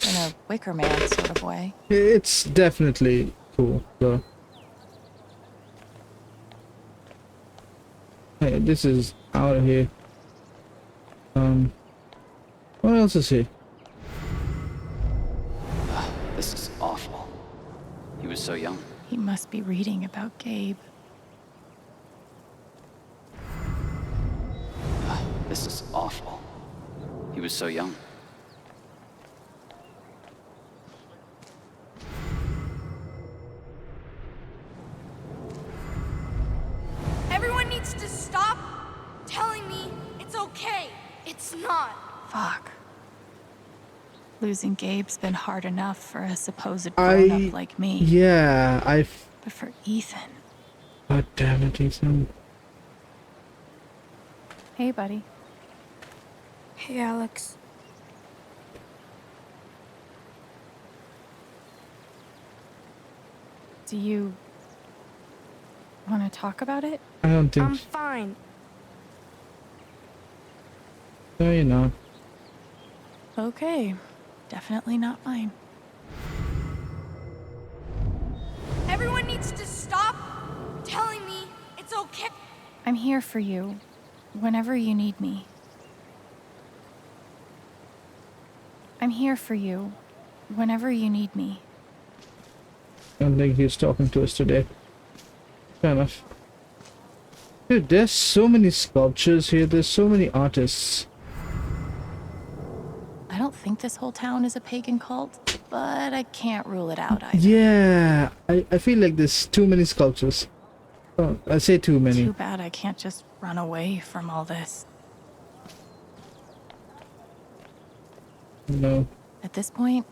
In a Wicker Man sort of way. It's definitely cool, though. Hey, this is out of here. What else is here? This is awful. He was so young. He must be reading about Gabe. This is awful. He was so young. Everyone needs to stop telling me it's okay. It's not. Fuck. Losing Gabe's been hard enough for a supposed grown-up like me. Yeah, But for Ethan... God damn it, Ethan. Hey, buddy. Hey, Alex. Do you want to talk about it? I don't think I'm fine. so, you know. Okay. Definitely not mine. Everyone needs to stop telling me it's okay. I'm here for you whenever you need me. I'm here for you whenever you need me. I don't think he's talking to us today. Fair enough. Dude, there's so many sculptures here. There's so many artists. I don't think this whole town is a pagan cult, but I can't rule it out either. Yeah, I feel like there's too many sculptures. Oh, I say too many. Too bad I can't just run away from all this. No. At this point,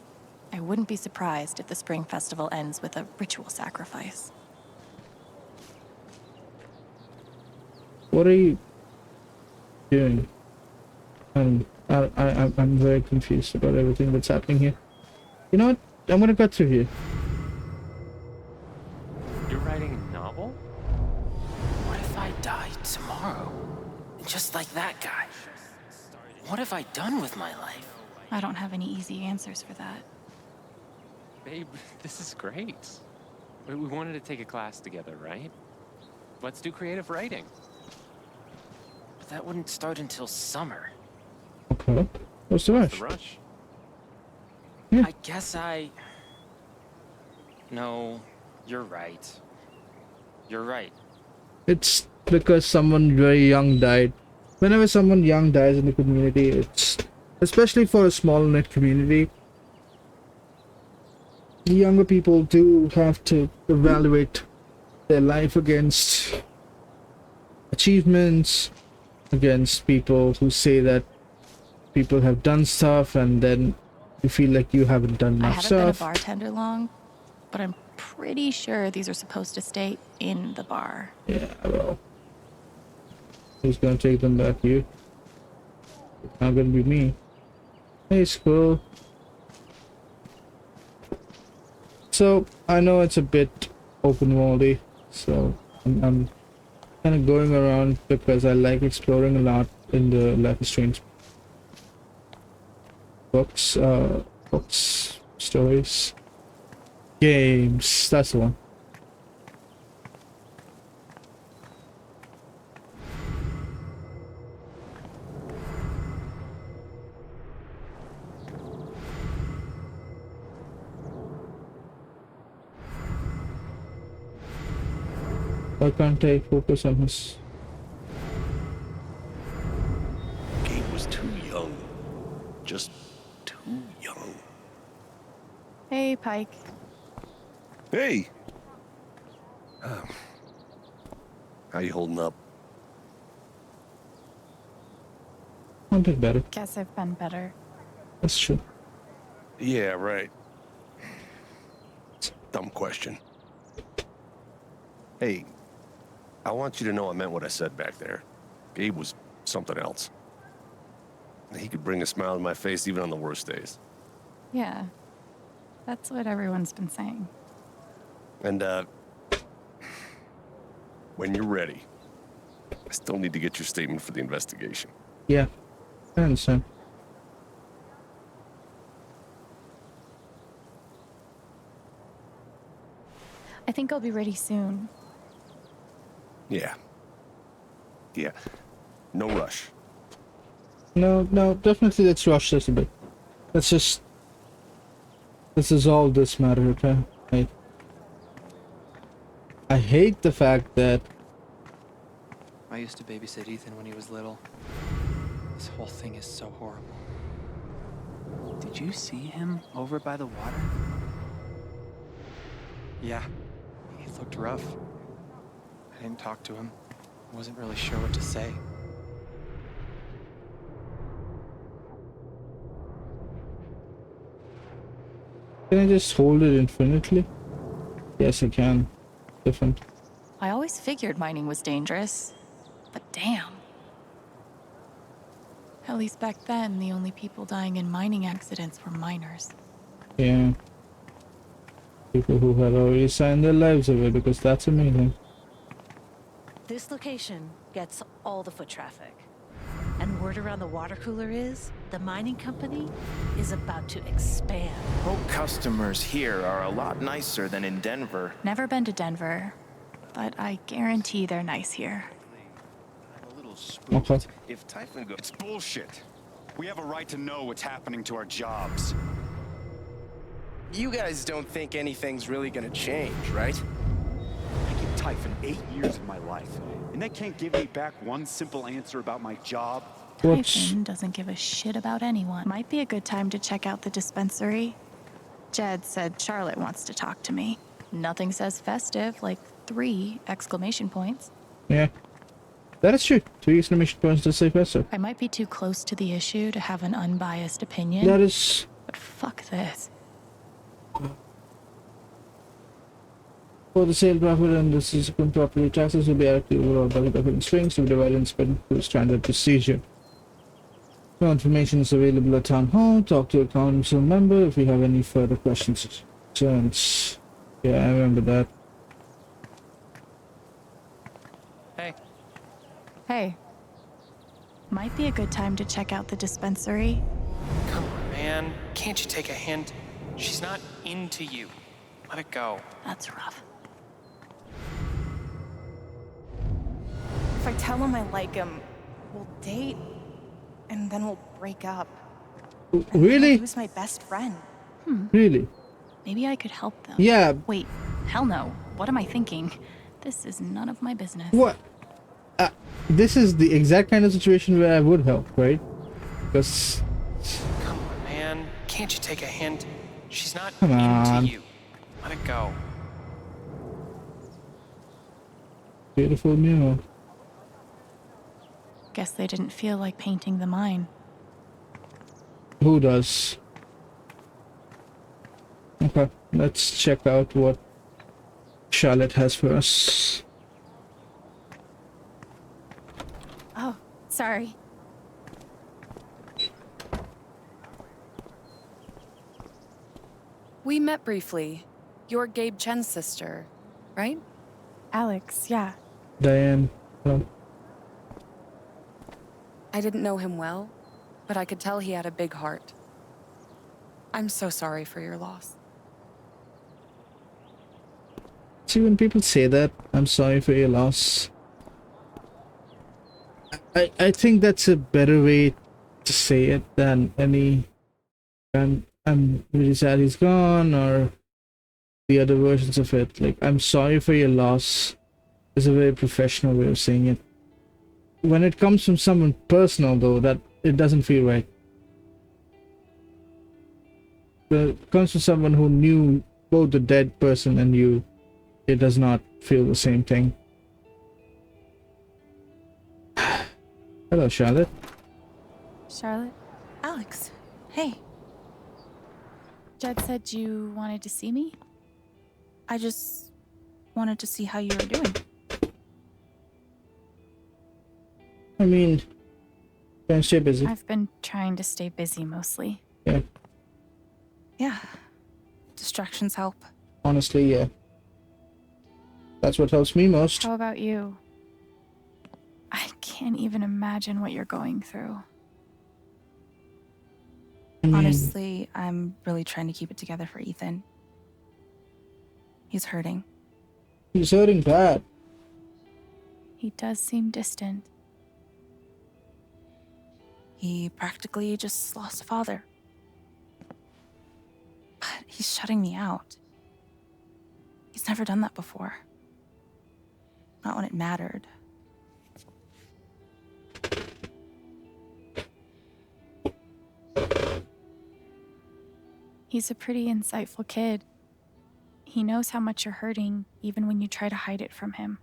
I wouldn't be surprised if the Spring Festival ends with a ritual sacrifice. What are you doing? I'm very confused about everything that's happening here. You know what? I'm gonna cut through here. You're writing a novel? What if I die tomorrow? Just like that guy? What have I done with my life? I don't have any easy answers for that. Babe, this is great. We wanted to take a class together, right? Let's do creative writing. But that wouldn't start until summer. Okay. What's the rush? The rush? Yeah. I guess No, you're right. You're right. It's because someone very young died. Whenever someone young dies in the community, it's especially for a small knit community. The younger people do have to evaluate their life against achievements, against people who say that people have done stuff, and then you feel like you haven't done I enough haven't been a stuff. bartender long, but I'm pretty sure these are supposed to stay in the bar. Yeah, well, who's gonna take them back? You? It's not gonna be me. Hey, squirrel. So I know it's a bit open worldy, so I'm kind of going around because I like exploring a lot in the Life is Strange books, stories, games. That's the one. Why can't I focus on his? Gabe was too young. Just too young. Hey, Pike. Hey! How you holding up? I'll be better. Guess I've been better. That's true. Yeah, right. It's a dumb question. Hey, I want you to know I meant what I said back there. Gabe was something else. He could bring a smile to my face even on the worst days. Yeah. That's what everyone's been saying. And, when you're ready, I still need to get your statement for the investigation. Yeah, I understand. I think I'll be ready soon. Yeah. Yeah. No rush. No, definitely let's rush this a bit. Let's just... This is all this matter, okay? I hate the fact that... I used to babysit Ethan when he was little. This whole thing is so horrible. Did you see him over by the water? Yeah, he looked rough. I didn't talk to him. I wasn't really sure what to say. Can I just hold it infinitely? Yes, I can. Different. I always figured mining was dangerous, but damn. At least back then, the only people dying in mining accidents were miners. Yeah. People who had already signed their lives away, because that's amazing. This location gets all the foot traffic. And word around the water cooler is the mining company is about to expand. Hope customers here are a lot nicer than in Denver. Never been to Denver, but I guarantee they're nice here. Okay. If Typhon goes... It's bullshit. We have a right to know what's happening to our jobs. You guys don't think anything's really gonna change, right? I give Typhon 8 years of my life, and they can't give me back one simple answer about my job. Typhon doesn't give a shit about anyone. Might be a good time to check out the dispensary. Jed said Charlotte wants to talk to me. Nothing says festive, like 3 exclamation points. Yeah. That is true. 3 exclamation points to say faster. I might be too close to the issue to have an unbiased opinion. That is... But fuck this. For the sale profit and the subsequent property taxes will be added to the overall budget of in strings to be divided and spent through standard procedure. More information is available at Town Hall. Talk to a council member if you have any further questions or concerns. Yeah, I remember that. Hey. Hey. Might be a good time to check out the dispensary. Come on, man. Can't you take a hint? She's not into you. Let it go. That's rough. If I tell him I like him, we'll date, and then we'll break up. Really? Who's my best friend? Really? Maybe I could help them. Yeah. Wait, hell no. What am I thinking? This is none of my business. What? This is the exact kind of situation where I would help, right? Because... Come on, man. Can't you take a hint? She's not Come on. into you. Let it go. Beautiful mural. Guess they didn't feel like painting the mine. Who does? Okay, let's check out what Charlotte has for us. Oh, sorry. We met briefly. You're Gabe Chen's sister, right? Alex, yeah. Diane. I didn't know him well, but I could tell he had a big heart. I'm so sorry for your loss. See, when people say that, I'm sorry for your loss, I think that's a better way to say it than any I'm really sad he's gone, or the other versions of it. Like, I'm sorry for your loss is a very professional way of saying it. When it comes from someone personal, though, that it doesn't feel right. When it comes from someone who knew both the dead person and you, it does not feel the same thing. Hello, Charlotte. Charlotte? Alex, hey. Jed said you wanted to see me? I just wanted to see how you were doing. I mean, can stay busy. I've been trying to stay busy mostly. Yeah. Yeah. Distractions help. Honestly, yeah. That's what helps me most. How about you? I can't even imagine what you're going through. Honestly, I'm really trying to keep it together for Ethan. He's hurting. He's hurting bad. He does seem distant. He practically just lost a father. But he's shutting me out. He's never done that before. Not when it mattered. He's a pretty insightful kid. He knows how much you're hurting, even when you try to hide it from him.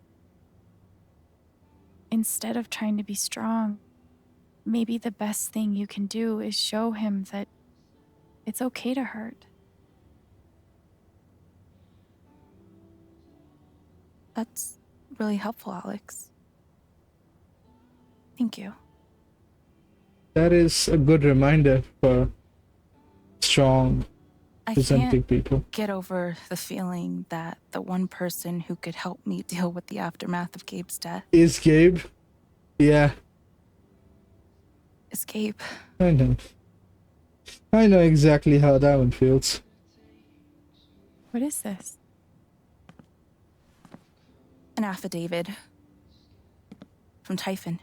Instead of trying to be strong, maybe the best thing you can do is show him that it's okay to hurt. That's really helpful, Alex. Thank you. That is a good reminder for strong, I presenting can't people. get over the feeling that the one person who could help me deal with the aftermath of Gabe's death Is Gabe? Yeah, is Gabe. I know. I know exactly how that one feels. What is this? An affidavit from Typhon.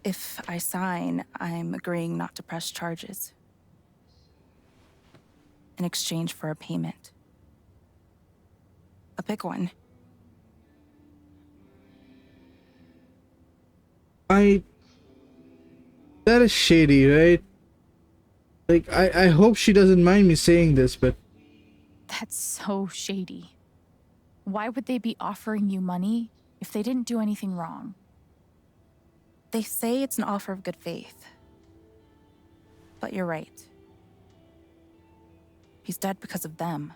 If I sign, I'm agreeing not to press charges in exchange for a payment. A big one. That is shady, right? Like, I hope she doesn't mind me saying this, but That's so shady. Why would they be offering you money if they didn't do anything wrong? They say it's an offer of good faith. But you're right. He's dead because of them.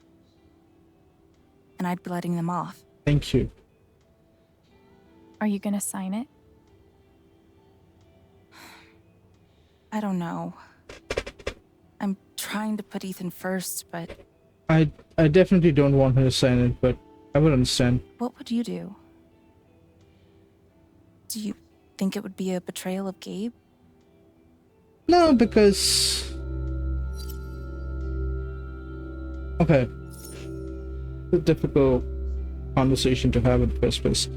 And I'd be letting them off. thank you. Are you gonna sign it? I don't know. I'm trying to put Ethan first, but I definitely don't want her to sign it, but I would understand. what would you do? Do you think it would be a betrayal of Gabe? No, because... Okay. It's a difficult conversation to have in the first place.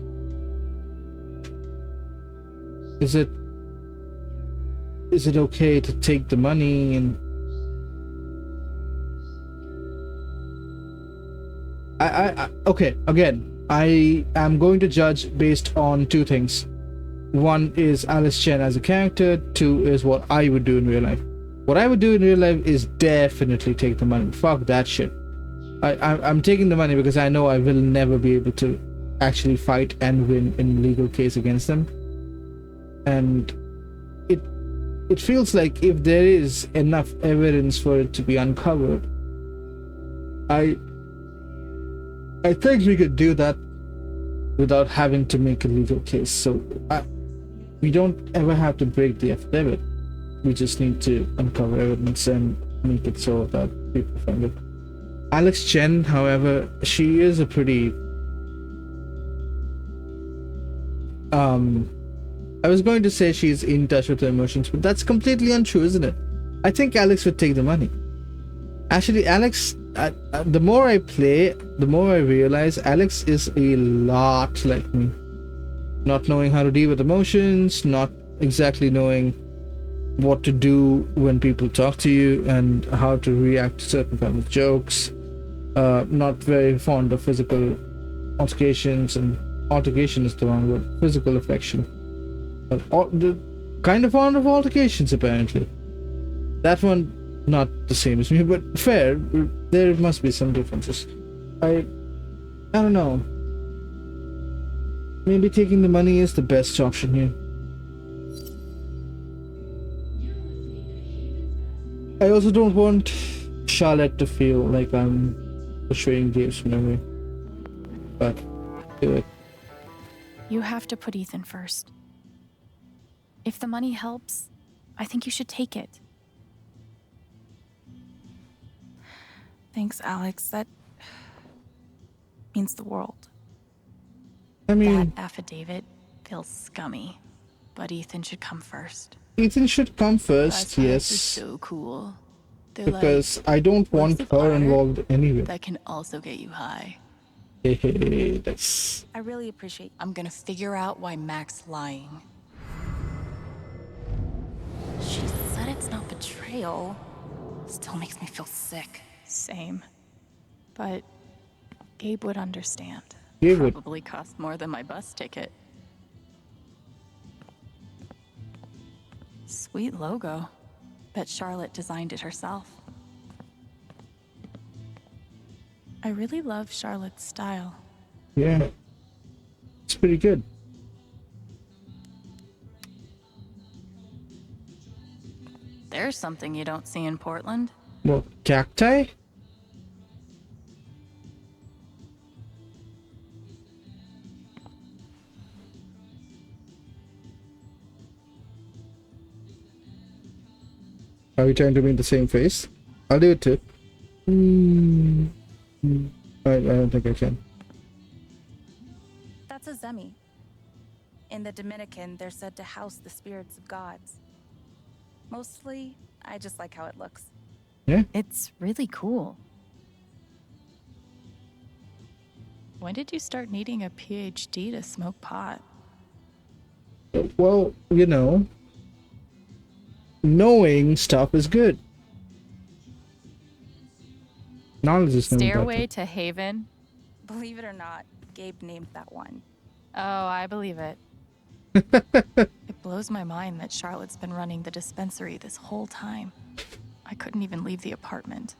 Is it okay to take the money and... Okay, again, I am going to judge based on two things. One is Alice Chen as a character, two is what I would do in real life. What I would do in real life is definitely take the money. Fuck that shit. I'm taking the money because I know I will never be able to actually fight and win in a legal case against them. And it feels like if there is enough evidence for it to be uncovered, I think we could do that without having to make a legal case. So we don't ever have to break the affidavit. We just need to uncover evidence and make it so that people find it. Alex Chen, however, she is a pretty... I was going to say she's in touch with her emotions, but that's completely untrue, isn't it? I think Alex would take the money. Actually, Alex... the more I play, the more I realize Alex is a lot like me. Not knowing how to deal with emotions, not exactly knowing what to do when people talk to you and how to react to certain kind of jokes. Not very fond of physical altercations, and altercation is the wrong word, physical affection. Kind of fond of altercations, apparently. That one, not the same as me, but fair. There must be some differences. I don't know. Maybe taking the money is the best option here. I also don't want Charlotte to feel like I'm betraying Gabe's memory. But do it. You have to put Ethan first. If the money helps, I think you should take it. Thanks, Alex. That means the world. I mean, that affidavit feels scummy, but Ethan should come first. Ethan should come first, That's yes. so cool. They're Because like, I don't want "What's the her platter involved anyway. that can also get you high?" Hey, that's... I really appreciate... I'm gonna figure out why Mac's lying. She said it's not betrayal. Still makes me feel sick. Same. But Gabe would understand. Gabe would. Probably cost more than my bus ticket. Sweet logo. Bet Charlotte designed it herself. I really love Charlotte's style. Yeah. It's pretty good. There's something you don't see in Portland. Well, cacti? Are we trying to be in the same face? I'll do it too. I don't think I can. That's a Zemi. In the Dominican, they're said to house the spirits of gods. Mostly, I just like how it looks. Yeah. It's really cool. When did you start needing a PhD to smoke pot? Well, you know, knowing stuff is good. Knowledge is knowing Stairway better. to Haven? Believe it or not, Gabe named that one. Oh, I believe it. It blows my mind that Charlotte's been running the dispensary this whole time. I couldn't even leave the apartment.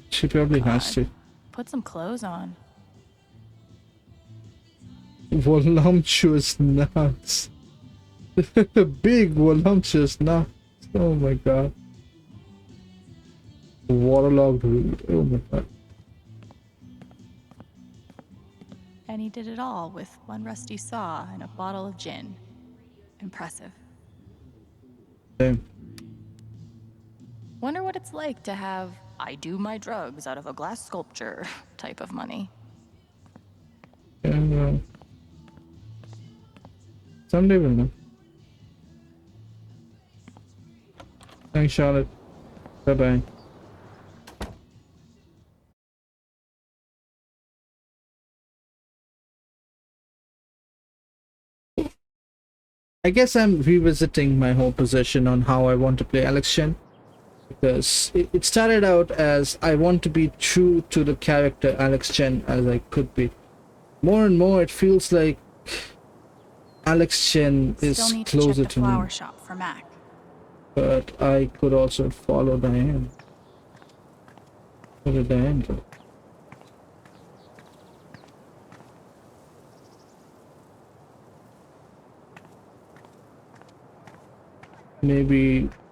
She probably has to. Put some clothes on. Voluptuous nuts. Big voluptuous nuts. Oh my god. Waterlogged reed. Oh my god. And he did it all with one rusty saw and a bottle of gin. Impressive. Damn. Wonder what it's like to have I do my drugs out of a glass sculpture type of money. Yeah, well. Someday we'll know. Thanks, Charlotte. Bye-bye. I guess I'm revisiting my whole position on how I want to play Alex Chen. Because it started out as I want to be true to the character Alex Chen as I could be. More and more it feels like Alex Chen is Still need closer to check the to me. flower shop for Mac. But I could also follow Diane. Where did Diane go?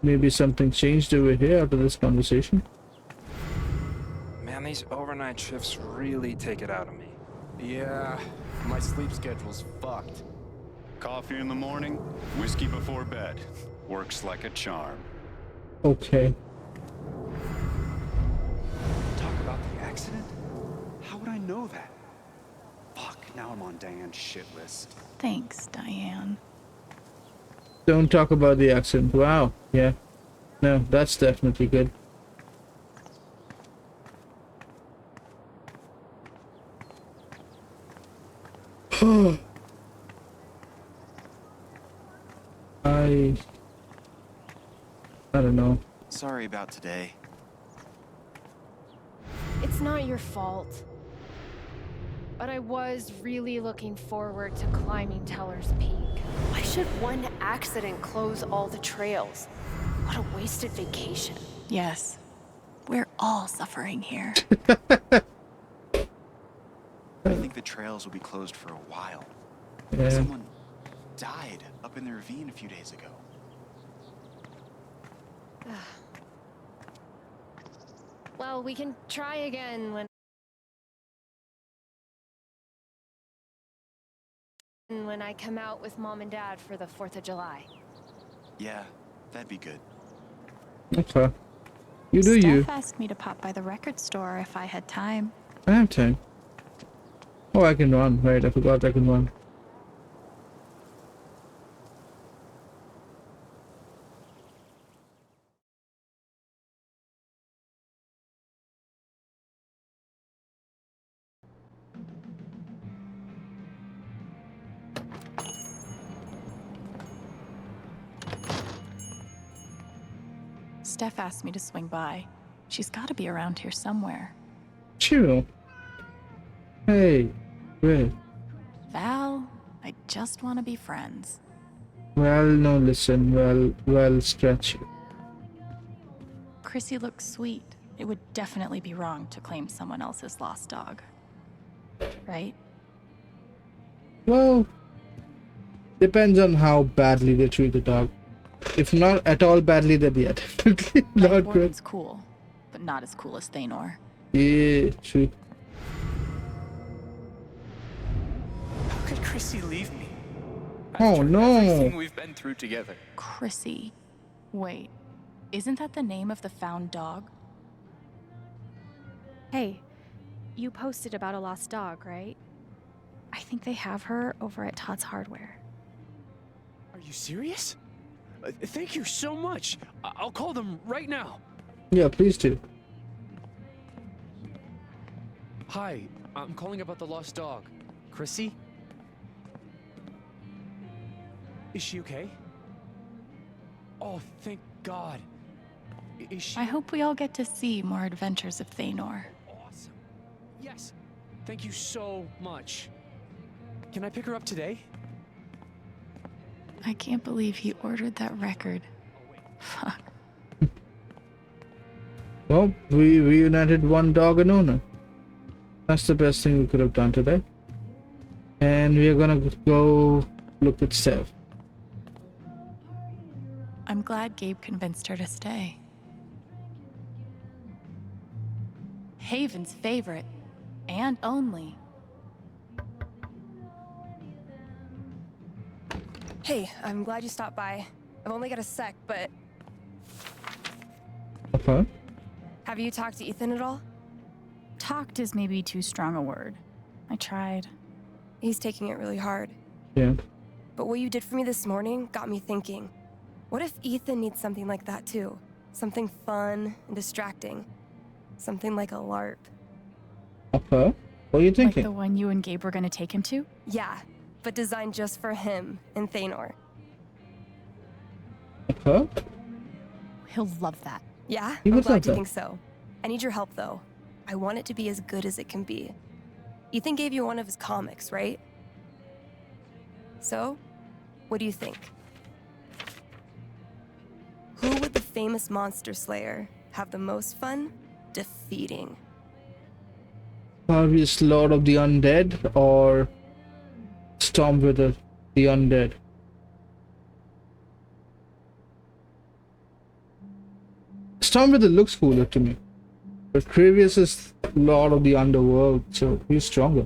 Maybe something changed over here after this conversation. Man, these overnight shifts really take it out of me. Yeah, my sleep schedule's fucked. Coffee in the morning, whiskey before bed. Works like a charm. Okay. Talk about the accident? How would I know that? Fuck, now I'm on Diane's shit list. Thanks, Diane. Don't talk about the accent. Wow. Yeah. No, that's definitely good. I don't know. Sorry about today. It's not your fault. But I was really looking forward to climbing Teller's Peak. Why should one accident close all the trails? What a wasted vacation. Yes. We're all suffering here. I think the trails will be closed for a while. Yeah. Someone died up in the ravine a few days ago. Well, we can try again when I come out with Mom and Dad for the 4th of July. Yeah, that'd be good. Okay. You do Steph you. asked me to pop by the record store if I had time. I have time. Oh, I can run. Right, I forgot I can run. Steph asked me to swing by. She's got to be around here somewhere. Chill. Hey, wait. Val, I just want to be friends. Well, no, listen. Well, stretch. Chrissy looks sweet. It would definitely be wrong to claim someone else's lost dog. Right? Well, depends on how badly they treat the dog. If not at all badly, then yeah, definitely not good. Gordon's cool, but not as cool as Thanor. Yeah, true. How could Chrissy leave me? Oh no! Everything we've been through together. Chrissy. Wait, isn't that the name of the found dog? Hey, you posted about a lost dog, right? I think they have her over at Todd's Hardware. Are you serious? Thank you so much. I'll call them right now. Yeah, please do. Hi, I'm calling about the lost dog. Chrissy? Is she okay? Oh, thank God. Is she... I hope we all get to see more adventures of Thanor. Awesome. Yes. Thank you so much. Can I pick her up today? I can't believe he ordered that record. Fuck. Well, we reunited one dog and owner. That's the best thing we could have done today. And we are gonna go look at Sev. I'm glad Gabe convinced her to stay. Haven's favorite. And only. Hey, I'm glad you stopped by. I've only got a sec, but Okay. have you talked to Ethan at all? Talked is maybe too strong a word. I tried. He's taking it really hard. Yeah. But what you did for me this morning got me thinking. What if Ethan needs something like that too? Something fun and distracting. Something like a LARP. Okay. What are you Like thinking? the one you and Gabe were gonna take him to? Yeah, but designed just for him and Thanor. Okay. He'll love that. Yeah? He I'm would glad love you that. think so. I need your help though. I want it to be as good as it can be. Ethan gave you one of his comics, right? So, what do you think? Who would the famous monster slayer have the most fun defeating? Harvey's Lord of the Undead or Stormwither the Undead? Stormwither looks cooler to me. But Kravius is Lord of the Underworld, so he's stronger.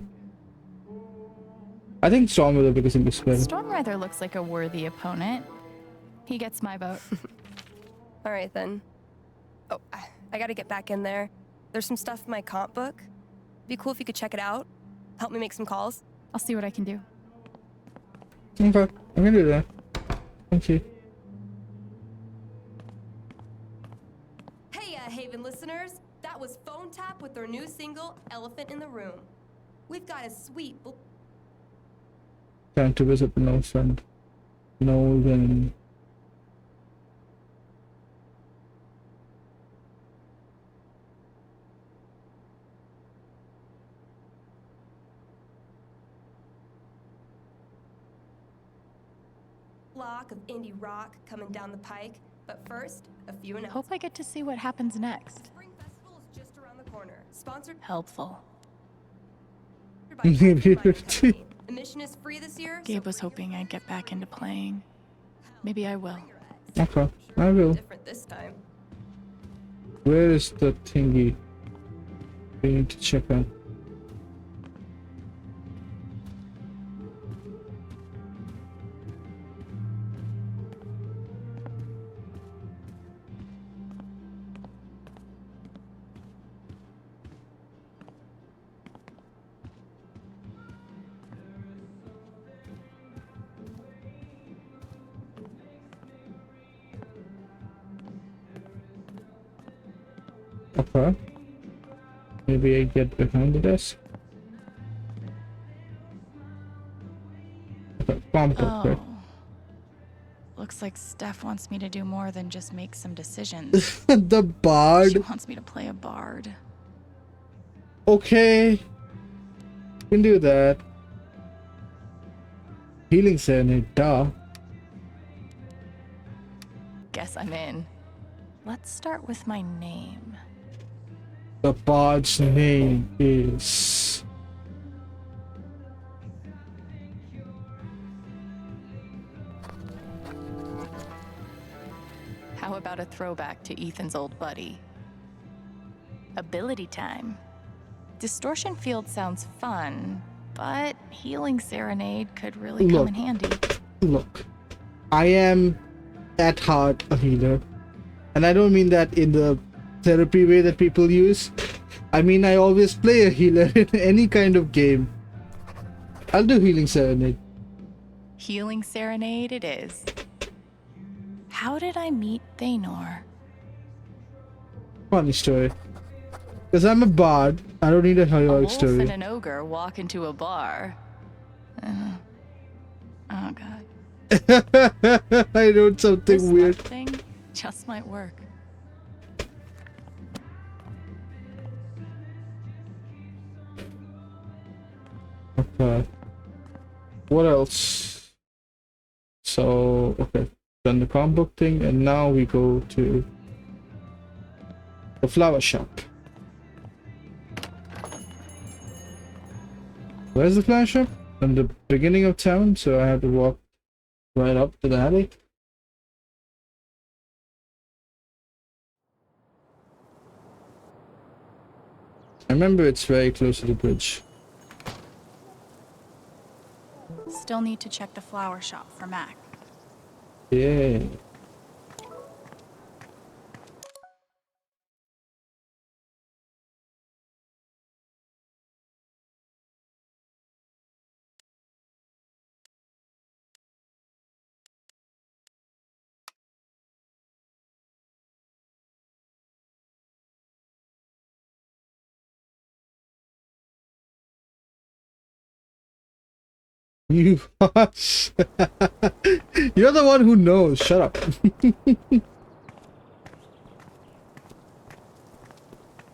I think Stormwither because he looks better. Stormwither looks like a worthy opponent. He gets my vote. All right then. Oh, I gotta get back in there. There's some stuff in my comp book. Be cool if you could check it out. Help me make some calls. I'll see what I can do. Okay, I'm gonna do that. Thank you. Hey, Haven listeners. That was Phone Tap with their new single, Elephant in the Room. We've got a sweet... Time to visit the North and Northern. block of indie rock coming down the pike. But first, a few announcements. Hope I get to see what happens next. Spring Festival is just around the corner. Sponsored Helpful. by Mining Company. Admission is free this year. Gabe was hoping I'd get back into playing. Maybe I will. Okay, I will. Different this time. Where is the thingy? We need to check out. Okay. Maybe I get behind the desk. Okay, bomb right? Looks like Steph wants me to do more than just make some decisions. The bard. She wants me to play a bard. Okay. You can do that. Healing Serenade, duh. Guess I'm in. Let's start with my name. The bard's name is... How about a throwback to Ethan's old buddy? Ability time. Distortion Field sounds fun, but Healing Serenade could really come in handy. look, I am at heart a healer, and I don't mean that in the therapy way that people use. I mean, I always play a healer in any kind of game. I'll do Healing Serenade. Healing Serenade it is. How did I meet Thanor? Funny story. Because I'm a bard, I don't need a A heroic wolf story. and an ogre walk into a bar. Oh god. I wrote something This weird. luck thing just might work. Okay. What else? So, okay. Done the comic book thing, and now we go to the flower shop. Where's the flower shop? In the beginning of town, so I have to walk right up to the alley. I remember it's very close to the bridge. Still need to check the flower shop for Mac. Yeah. You hush. You're the one who knows. Shut up.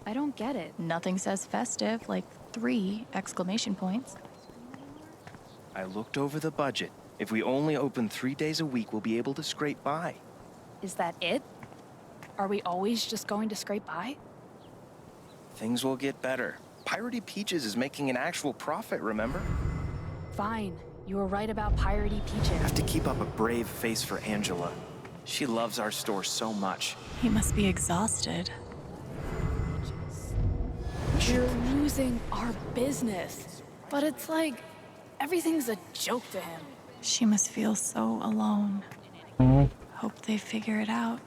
I don't get it. Nothing says festive like 3 exclamation points. I looked over the budget. If we only open 3 days a week, we'll be able to scrape by. Is that it? Are we always just going to scrape by? Things will get better. Piratey Peaches is making an actual profit, remember? Fine. You were right about Piratey Peaches. Have to keep up a brave face for Angela. She loves our store so much. He must be exhausted. You're losing our business. But it's like everything's a joke to him. She must feel so alone. Oh. Hope they figure it out.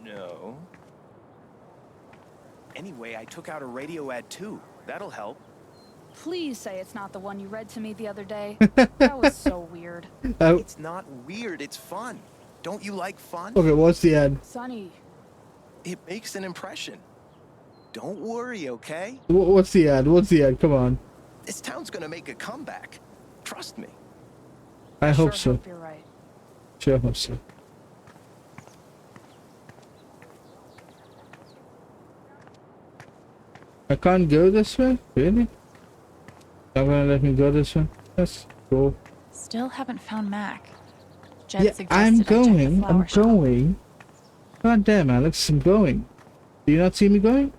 No. Anyway, I took out a radio ad too. That'll help. Please say it's not the one you read to me the other day. That was so weird. It's not weird, it's fun. Don't you like fun? Okay, what's the ad? Sonny. It makes an impression. Don't worry, okay? What's the ad? What's the ad? Come on. This town's gonna make a comeback. Trust me. I hope so. You're right. Sure hope so. I can't go this way? Really? Not gonna let me go this way? Let's go. Still haven't found Mac. Jed Yeah, suggested I'm I check the going. flower I'm shop. going. God damn, Alex, I'm going. Do you not see me going?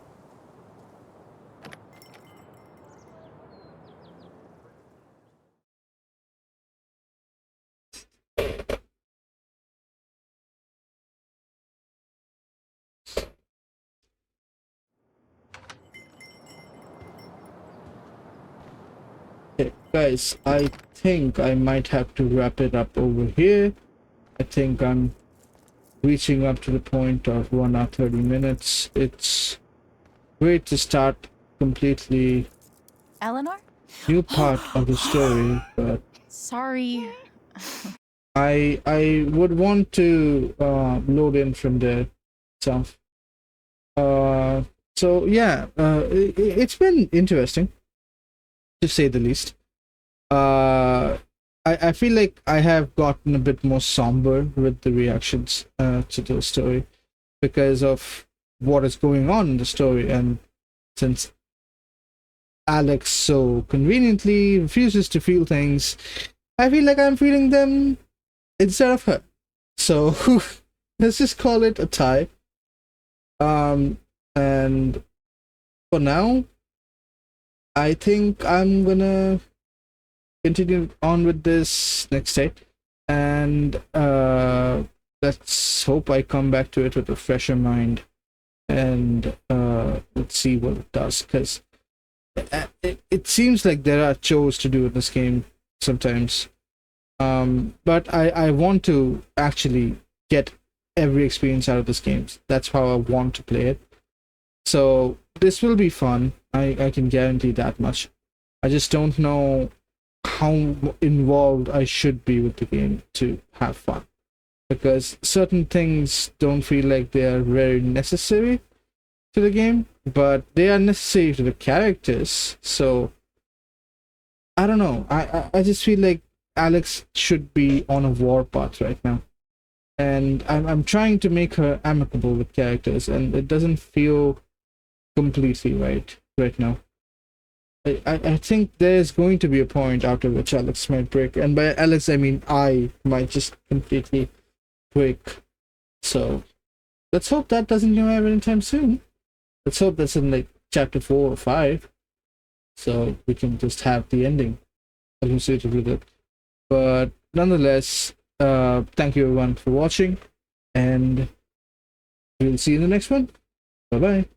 Okay, guys, I think I might have to wrap it up over here. I think I'm reaching up to the point of 1 hour 30 minutes. It's great to start completely Eleanor? new part of the story, but Sorry. I would want to load in from there itself. So yeah, it's been interesting, to say the least. I feel like I have gotten a bit more somber with the reactions to the story because of what is going on in the story, and since Alex so conveniently refuses to feel things, I feel like I'm feeling them instead of her. So let's just call it a tie. And for now, I think I'm gonna continue on with this next day, and let's hope I come back to it with a fresher mind, and let's see what it does, because it seems like there are chores to do in this game sometimes, But I want to actually get every experience out of this game. That's how I want to play it. So this will be fun. I can guarantee that much. I just don't know how involved I should be with the game to have fun, because certain things don't feel like they are very necessary to the game, but they are necessary to the characters. So I don't know. I just feel like Alex should be on a warpath right now, and I'm trying to make her amicable with characters, and it doesn't feel completely right now. I think there's going to be a point after which Alex might break, and by Alex I mean I might just completely break. So let's hope that doesn't come out anytime soon. Let's hope that's in like chapter 4 or 5, so we can just have the ending associated with it. But nonetheless, thank you everyone for watching, and we'll see you in the next one. Bye bye.